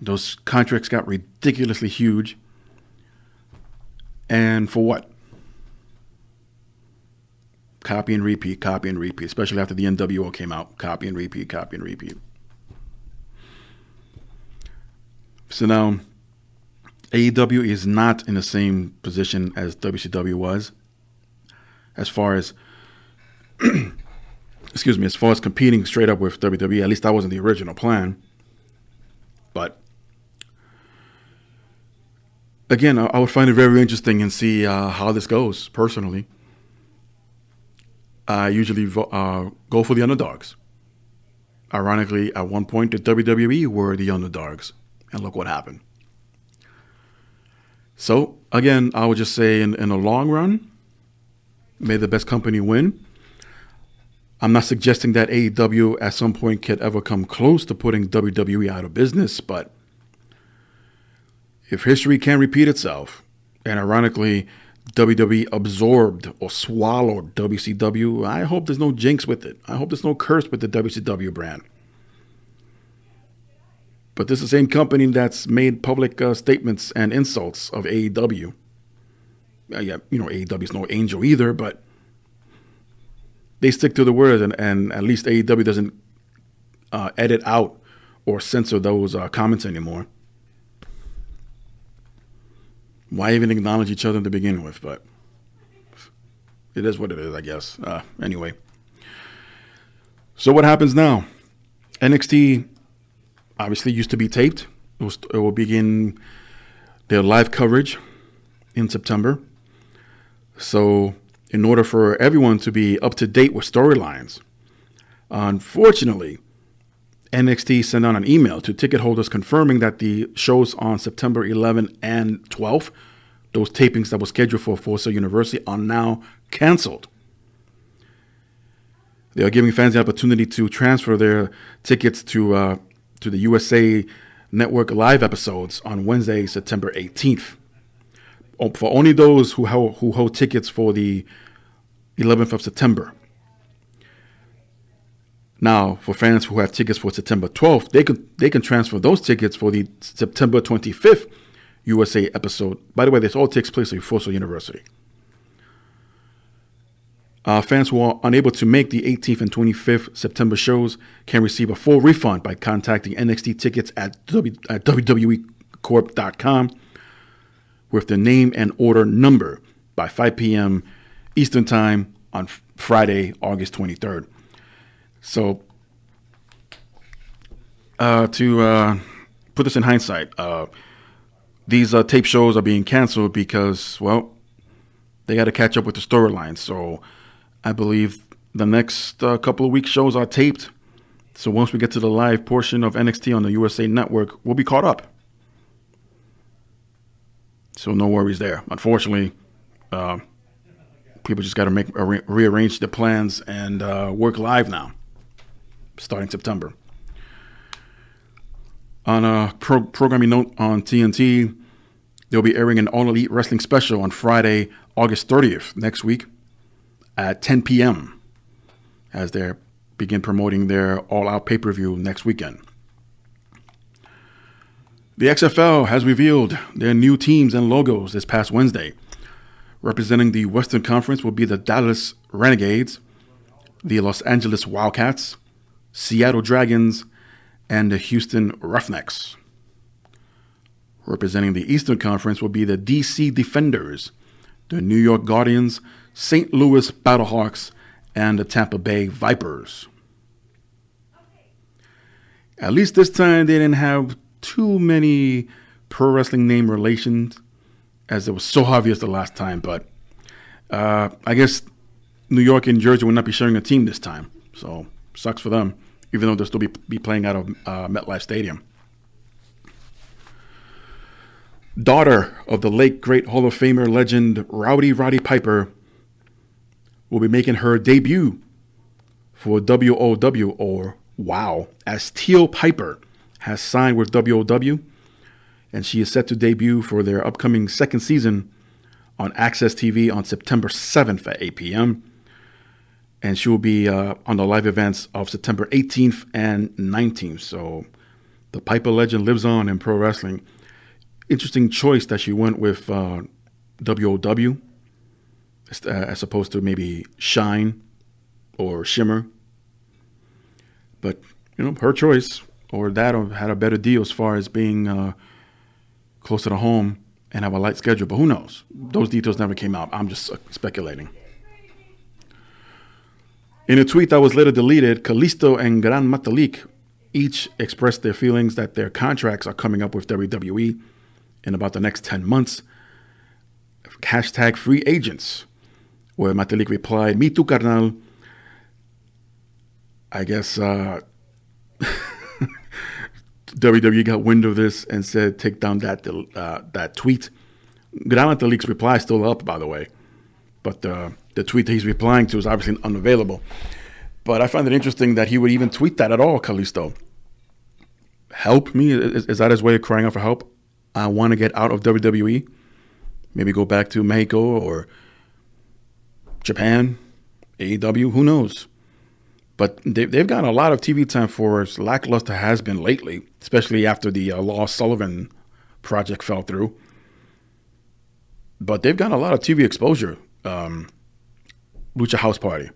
Those contracts got ridiculously huge. And for what? Copy and repeat, especially after the NWO came out. Copy and repeat. So now, AEW is not in the same position as WCW was as far as competing straight up with WWE. At least that wasn't the original plan. But again, I would find it very interesting and see how this goes personally. I usually go for the underdogs. Ironically, at one point, the WWE were the underdogs. And look what happened. So, again, I would just say in the long run, may the best company win. I'm not suggesting that AEW at some point could ever come close to putting WWE out of business, but if history can repeat itself, and ironically, WWE absorbed or swallowed WCW. I hope there's no jinx with it. I hope there's no curse with the WCW brand. But this is the same company that's made public statements and insults of AEW. Yeah, AEW is no angel either, but they stick to the words, and at least AEW doesn't edit out or censor those comments anymore. Why even acknowledge each other to begin with? But it is what it is, I guess. Anyway. So what happens now? NXT obviously used to be taped. It will begin their live coverage in September. So in order for everyone to be up to date with storylines, unfortunately, NXT sent out an email to ticket holders confirming that the shows on September 11 and 12th, those tapings that were scheduled for Full Sail University, are now canceled. They are giving fans the opportunity to transfer their tickets to the USA Network live episodes on Wednesday, September 18th. For only those who hold tickets for the 11th of September. Now, for fans who have tickets for September 12th, they can transfer those tickets for the September 25th USA episode. By the way, this all takes place at Full Sail University. Fans who are unable to make the 18th and 25th September shows can receive a full refund by contacting NXT Tickets at WWEcorp.com with the name and order number by 5 p.m. Eastern Time on Friday, August 23rd. So, to put this in hindsight, these tape shows are being canceled because, well, they got to catch up with the storyline. So, I believe the next couple of weeks shows are taped. So, once we get to the live portion of NXT on the USA Network, we'll be caught up. So, no worries there. Unfortunately, people just got to rearrange their plans and work live now, starting September. On a programming note on TNT, they'll be airing an All Elite Wrestling special on Friday, August 30th, next week at 10 p.m. as they begin promoting their All Out pay-per-view next weekend. The XFL has revealed their new teams and logos this past Wednesday. Representing the Western Conference will be the Dallas Renegades, the Los Angeles Wildcats, Seattle Dragons, and the Houston Roughnecks. Representing the Eastern Conference will be the DC Defenders, the New York Guardians, St. Louis Battlehawks, and the Tampa Bay Vipers. At least this time they didn't have too many pro wrestling name relations, as it was so obvious the last time. But I guess New York and Jersey will not be sharing a team this time. So sucks for them, even though they'll still be playing out of MetLife Stadium. Daughter of the late great Hall of Famer legend Roddy Piper will be making her debut for WOW, or WOW, as Teal Piper has signed with WOW, and she is set to debut for their upcoming second season on Access TV on September 7th at 8 p.m. And she will be on the live events of September 18th and 19th. So the Piper legend lives on in pro wrestling. Interesting choice that she went with WOW as opposed to maybe Shine or Shimmer. But, her choice, or that, or had a better deal as far as being closer to home and have a light schedule. But who knows? Those details never came out. I'm just speculating. In a tweet that was later deleted, Kalisto and Gran Metalik each expressed their feelings that their contracts are coming up with WWE in about the next 10 months. Hashtag free agents, where Metalik replied, "Me too, carnal." I guess WWE got wind of this and said, take down that tweet. Gran Metalik's reply is still up, by the way. But the tweet that he's replying to is obviously unavailable. But I find it interesting that he would even tweet that at all, Kalisto. Help me? Is that his way of crying out for help? I want to get out of WWE. Maybe go back to Mexico or Japan, AEW, who knows? But they've gotten a lot of TV time for as lackluster has been lately, especially after the Lars Sullivan project fell through. But they've gotten a lot of TV exposure. Lucha House Party.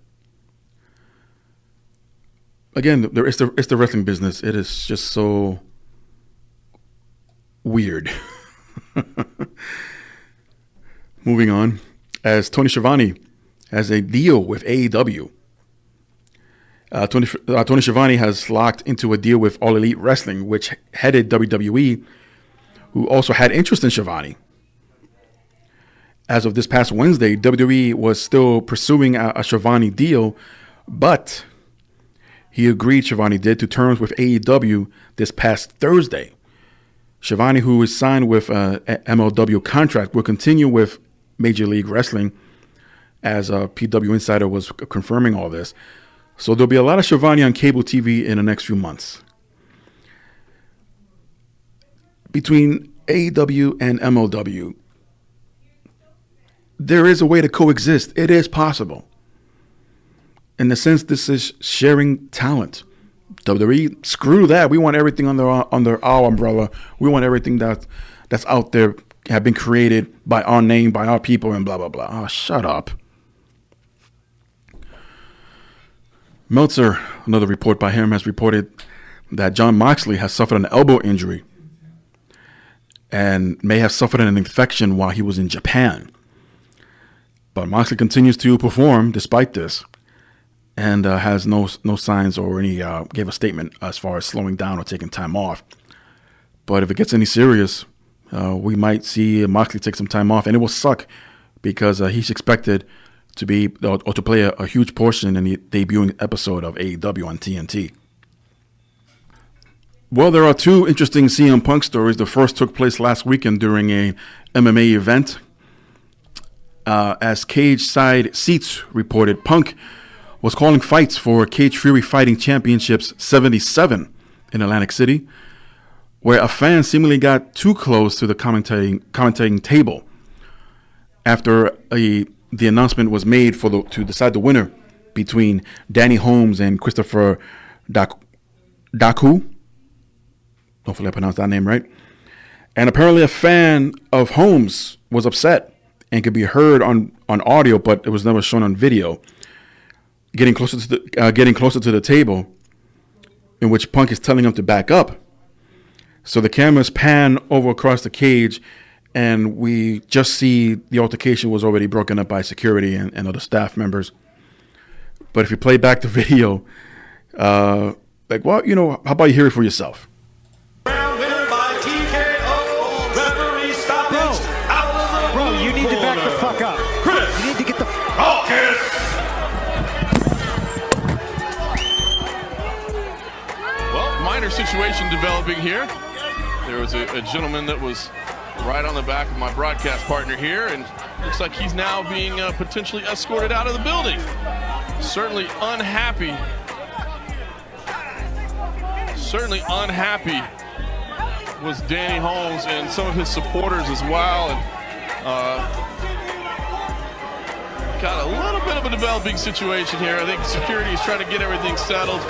Again, it's the wrestling business. It is just so weird. Moving on, as Tony Schiavone has a deal with AEW. Tony Schiavone has locked into a deal with All Elite Wrestling, which headed WWE, who also had interest in Schiavone. As of this past Wednesday, WWE was still pursuing a Schiavone deal, but Schiavone did, to terms with AEW this past Thursday. Schiavone, who is signed with an MLW contract, will continue with Major League Wrestling, as PW Insider was confirming all this. So there'll be a lot of Schiavone on cable TV in the next few months. Between AEW and MLW, there is a way to coexist. It is possible. In the sense, this is sharing talent. WWE, screw that. We want everything under our umbrella. We want everything that's out there, have been created by our name, by our people, and blah, blah, blah. Oh, shut up. Meltzer, another report by him, has reported that Jon Moxley has suffered an elbow injury and may have suffered an infection while he was in Japan. But Moxley continues to perform despite this, and has no signs or any gave a statement as far as slowing down or taking time off. But if it gets any serious, we might see Moxley take some time off, and it will suck because he's expected to be or to play a huge portion in the debuting episode of AEW on TNT. Well, there are two interesting CM Punk stories. The first took place last weekend during a MMA event. As Cage Side Seats reported, Punk was calling fights for Cage Fury Fighting Championships 77 in Atlantic City, where a fan seemingly got too close to the commentating table after the announcement was made to decide the winner between Danny Holmes and Christopher Daku. Hopefully I pronounced that name right. And apparently a fan of Holmes was upset and could be heard on audio, but it was never shown on video. Getting closer to the table, in which Punk is telling him to back up. So the cameras pan over across the cage, and we just see the altercation was already broken up by security and other staff members. But if you play back the video, how about you hear it for yourself? Bro, you need to back the fuck up. Chris, you need to get the Hawkins. Well, minor situation developing here. There was a gentleman that was right on the back of my broadcast partner here, and looks like he's now being potentially escorted out of the building. Certainly unhappy was Danny Holmes and some of his supporters as well, and got a little bit of a developing situation here. I think security is trying to get everything settled.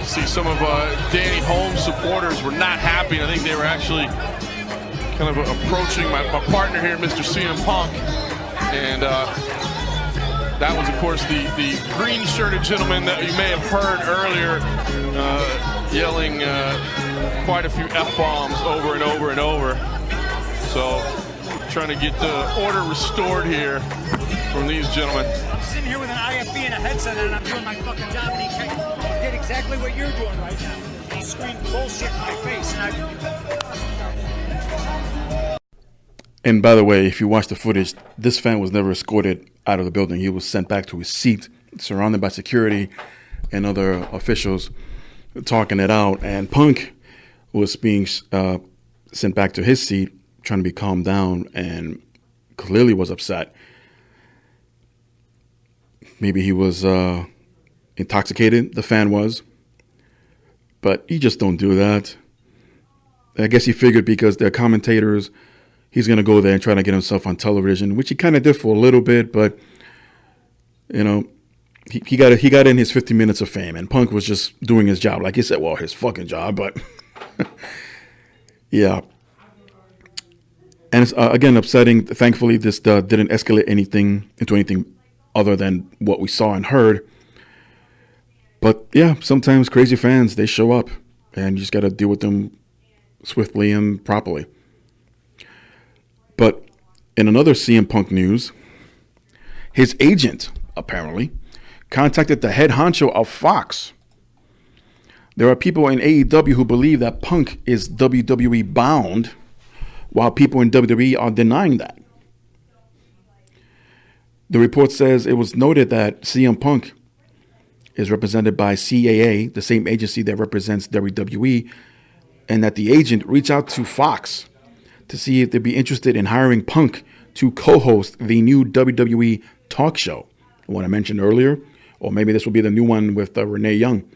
See, some of Danny Holmes' supporters were not happy. I think they were actually kind of approaching my partner here, Mr. CM Punk. And that was, of course, the green-shirted gentleman that you may have heard earlier yelling quite a few F-bombs over and over and over. So, trying to get the order restored here from these gentlemen. I'm sitting here with an IFB and a headset and I'm doing my fucking job, and he did exactly what you're doing right now. He screamed bullshit in my face, And by the way, if you watch the footage, this fan was never escorted out of the building. He was sent back to his seat, surrounded by security and other officials talking it out. And Punk was being sent back to his seat, trying to be calmed down, and clearly was upset. Maybe he was intoxicated, the fan was. But you just don't do that. I guess he figured because they're commentators, he's going to go there and try to get himself on television, which he kind of did for a little bit. But, you know, he got in his 15 minutes of fame, and Punk was just doing his job. Like he said, well, his fucking job, but yeah. And it's, again, upsetting. Thankfully, this didn't escalate into anything other than what we saw and heard. But yeah, sometimes crazy fans, they show up, and you just got to deal with them swiftly and properly. But in another CM Punk news, his agent apparently contacted the head honcho of Fox. There are people in AEW who believe that Punk is WWE bound, while people in WWE are denying that. The report says it was noted that CM Punk is represented by CAA, the same agency that represents WWE, and that the agent reached out to Fox to see if they'd be interested in hiring Punk to co-host the new WWE talk show, the one I mentioned earlier, or maybe this will be the new one with Renee Young.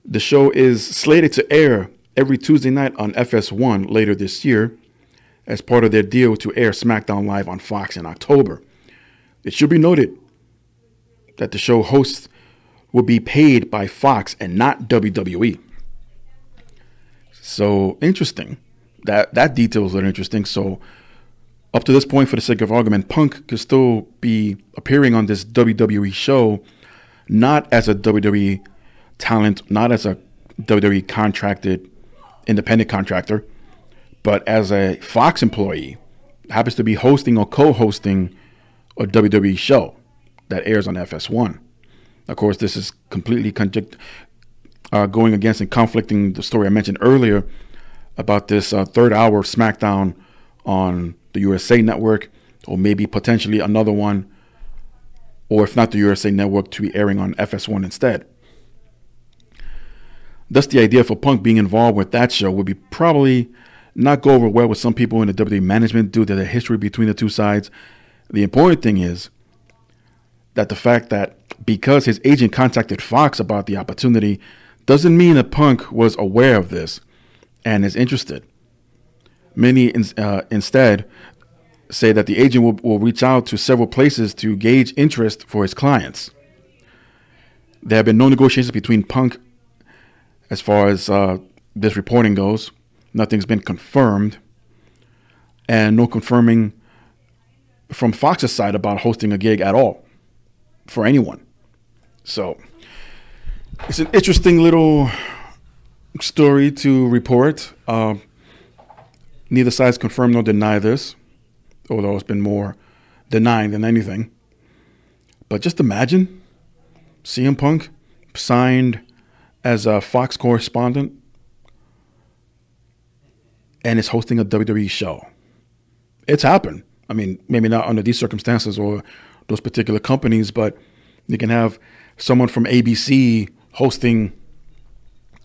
The show is slated to air every Tuesday night on FS1 later this year as part of their deal to air Smackdown Live on Fox in October. It should be noted that the show hosts will be paid by Fox and not WWE. So interesting. That details are interesting. So up to this point, for the sake of argument, Punk could still be appearing on this WWE show, not as a WWE talent, not as a WWE contracted independent contractor, but as a Fox employee, happens to be hosting or co-hosting a WWE show that airs on FS1. Of course, this is completely going against and conflicting the story I mentioned earlier about this third hour of Smackdown on the USA Network, or maybe potentially another one, or if not the USA Network, to be airing on FS1 instead. Thus, the idea for Punk being involved with that show would be probably not go over well with some people in the WWE management due to the history between the two sides. The important thing is that the fact that because his agent contacted Fox about the opportunity doesn't mean that Punk was aware of this and is interested. Many instead say that the agent will reach out to several places to gauge interest for his clients. There have been no negotiations between Punk as far as this reporting goes. Nothing's been confirmed, and no confirming from Fox's side about hosting a gig at all for anyone. So it's an interesting little story to report. Neither side's confirmed nor deny this, although it's been more denying than anything. But just imagine CM Punk signed as a Fox correspondent and is hosting a WWE show. It's happened. I mean, maybe not under these circumstances or those particular companies, but you can have someone from ABC hosting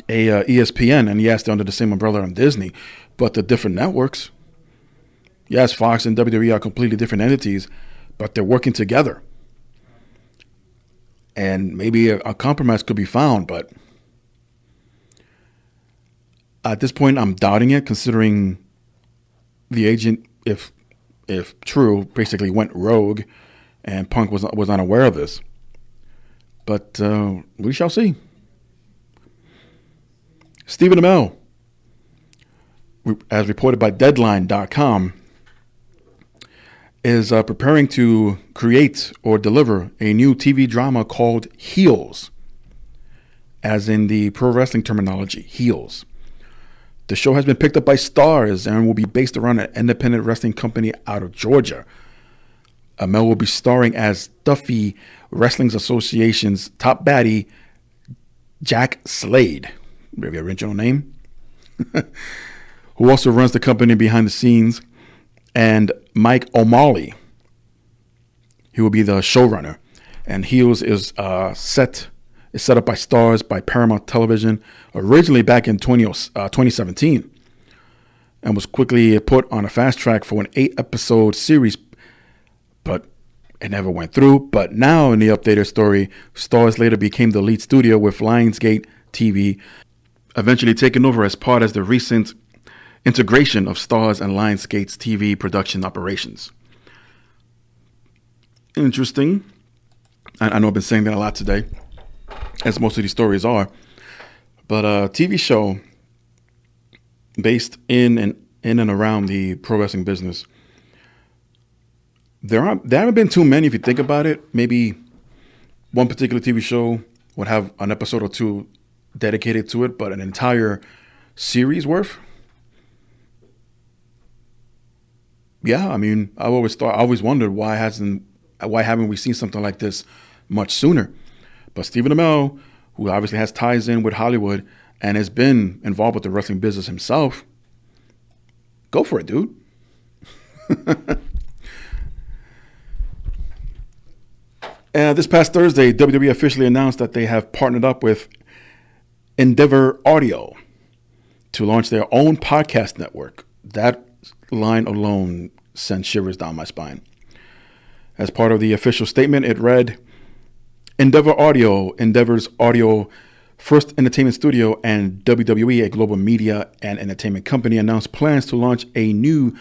a ESPN, and yes, they're under the same umbrella on Disney, but the different networks. Yes, Fox and WWE are completely different entities, but they're working together. And maybe a compromise could be found, but at this point, I'm doubting it, considering the agent, if true, basically went rogue, and Punk was unaware of this. But we shall see. Stephen Amell, as reported by Deadline.com, is preparing to create or deliver a new TV drama called Heels, as in the pro wrestling terminology, Heels. The show has been picked up by Starz and will be based around an independent wrestling company out of Georgia. Amell will be starring as Duffy Wrestling Association's top baddie, Jack Slade, very original name, who also runs the company behind the scenes, and Mike O'Malley, he will be the showrunner. And Heels is set up by Starz, by Paramount Television, originally back in 2017, and was quickly put on a fast track for an 8-episode series, but it never went through. But now, in the updated story, Starz later became the lead studio with Lionsgate TV, eventually taken over as part of the recent integration of Stars and Lionsgate's TV production operations. Interesting. I know I've been saying that a lot today, as most of these stories are. But a TV show based in and around the pro wrestling business. There haven't been too many if you think about it. Maybe one particular TV show would have an episode or two dedicated to it, but an entire series worth? Yeah, I mean, I always wondered why haven't we seen something like this much sooner? But Stephen Amell, who obviously has ties in with Hollywood and has been involved with the wrestling business himself, go for it, dude. This past Thursday, WWE officially announced that they have partnered up with Endeavor Audio to launch their own podcast network. That line alone sent shivers down my spine. As part of the official statement, it read, Endeavor Audio, Endeavor's audio first entertainment studio, and WWE, a global media and entertainment company, announced plans to launch a new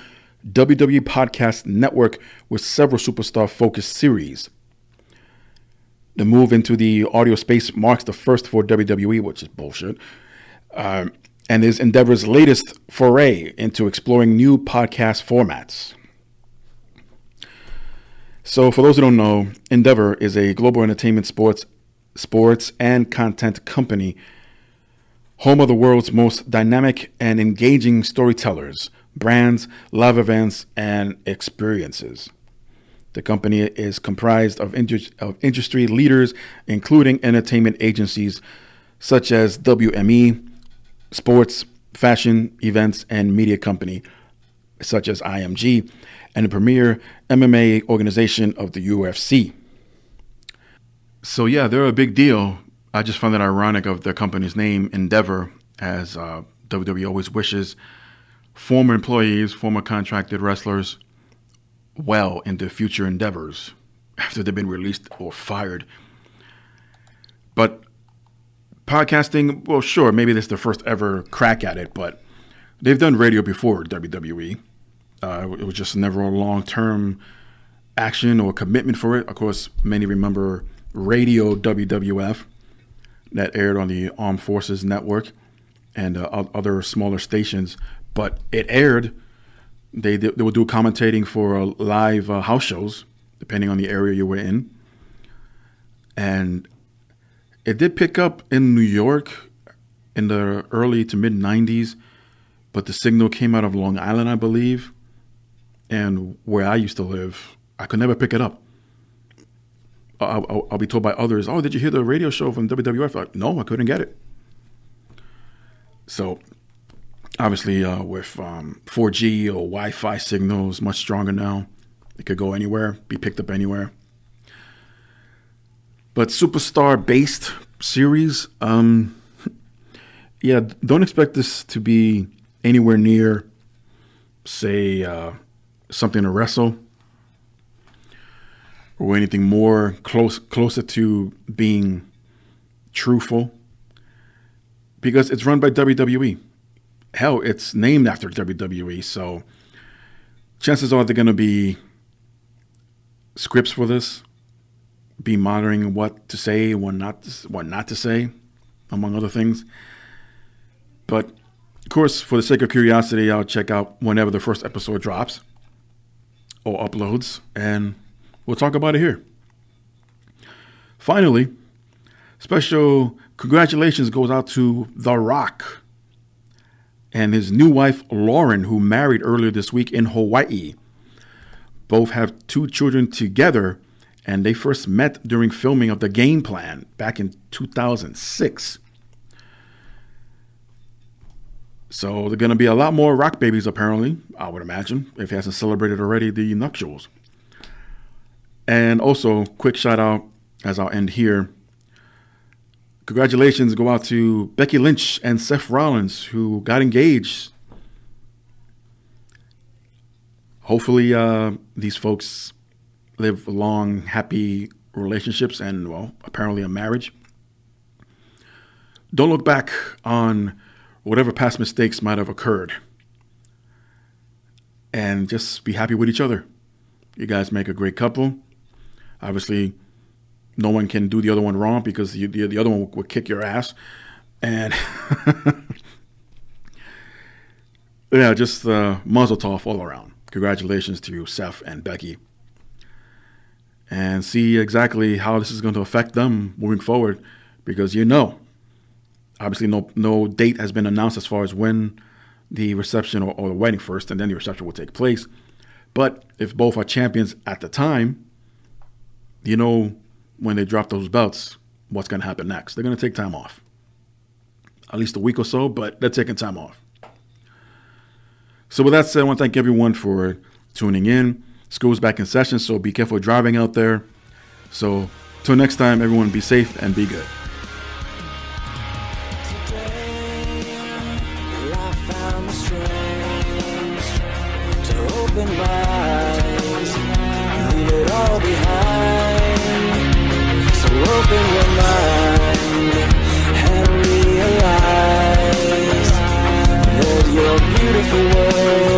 WWE podcast network with several superstar-focused series. The move into the audio space marks the first for WWE, which is bullshit, and is Endeavor's latest foray into exploring new podcast formats. So for those who don't know, Endeavor is a global entertainment, sports and content company, home of the world's most dynamic and engaging storytellers, brands, live events, and experiences. The company is comprised of industry leaders, including entertainment agencies such as WME, sports, fashion, events, and media company such as IAmG, and the premier MMA organization of the UFC. So yeah, they're a big deal. I just found it ironic of the company's name, Endeavor, as WWE always wishes former employees, former contracted wrestlers, well in their future endeavors after they've been released or fired. But podcasting, well, sure, maybe this is their first ever crack at it, but they've done radio before, WWE. It was just never a long-term action or commitment for it. Of course, many remember Radio WWF that aired on the Armed Forces Network and other smaller stations, but it aired. They would do commentating for live house shows, depending on the area you were in. And it did pick up in New York in the early to mid 90s, but the signal came out of Long Island, I believe. And where I used to live, I could never pick it up. I'll be told by others, oh, did you hear the radio show from WWF? Like, no, I couldn't get it. So obviously, with 4G or Wi-Fi signals, much stronger now. It could go anywhere, be picked up anywhere. But superstar-based series, yeah, don't expect this to be anywhere near, say, something to wrestle or anything more closer to being truthful, because it's run by WWE. Hell, it's named after WWE, so chances are they're going to be scripts for this, be monitoring what to say, what not to say, among other things. But of course, for the sake of curiosity, I'll check out whenever the first episode drops or uploads, and we'll talk about it here. Finally, special congratulations goes out to The Rock and his new wife, Lauren, who married earlier this week in Hawaii. Both have 2 children together, and they first met during filming of The Game Plan back in 2006. So there are going to be a lot more Rock babies, apparently, I would imagine, if he hasn't celebrated already the nuptials. And also, quick shout out, as I'll end here, congratulations go out to Becky Lynch and Seth Rollins, who got engaged. Hopefully, these folks live long, happy relationships and, well, apparently a marriage. don't look back on whatever past mistakes might have occurred. And just be happy with each other. You guys make a great couple. Obviously, no one can do the other one wrong because the other one would kick your ass. And yeah, just mazel tov all around. Congratulations to you, Seth and Becky. And see exactly how this is going to affect them moving forward, because obviously no date has been announced as far as when the reception or the wedding first, and then the reception will take place. But if both are champions at the time, when they drop those belts, what's going to happen next. They're going to take time off. At least a week or so, but they're taking time off. So with that said, I want to thank everyone for tuning in. School's back in session, so be careful driving out there. So till next time, everyone be safe and be good. Open my eyes, leave it all behind. So open your mind and realize that you're beautiful world.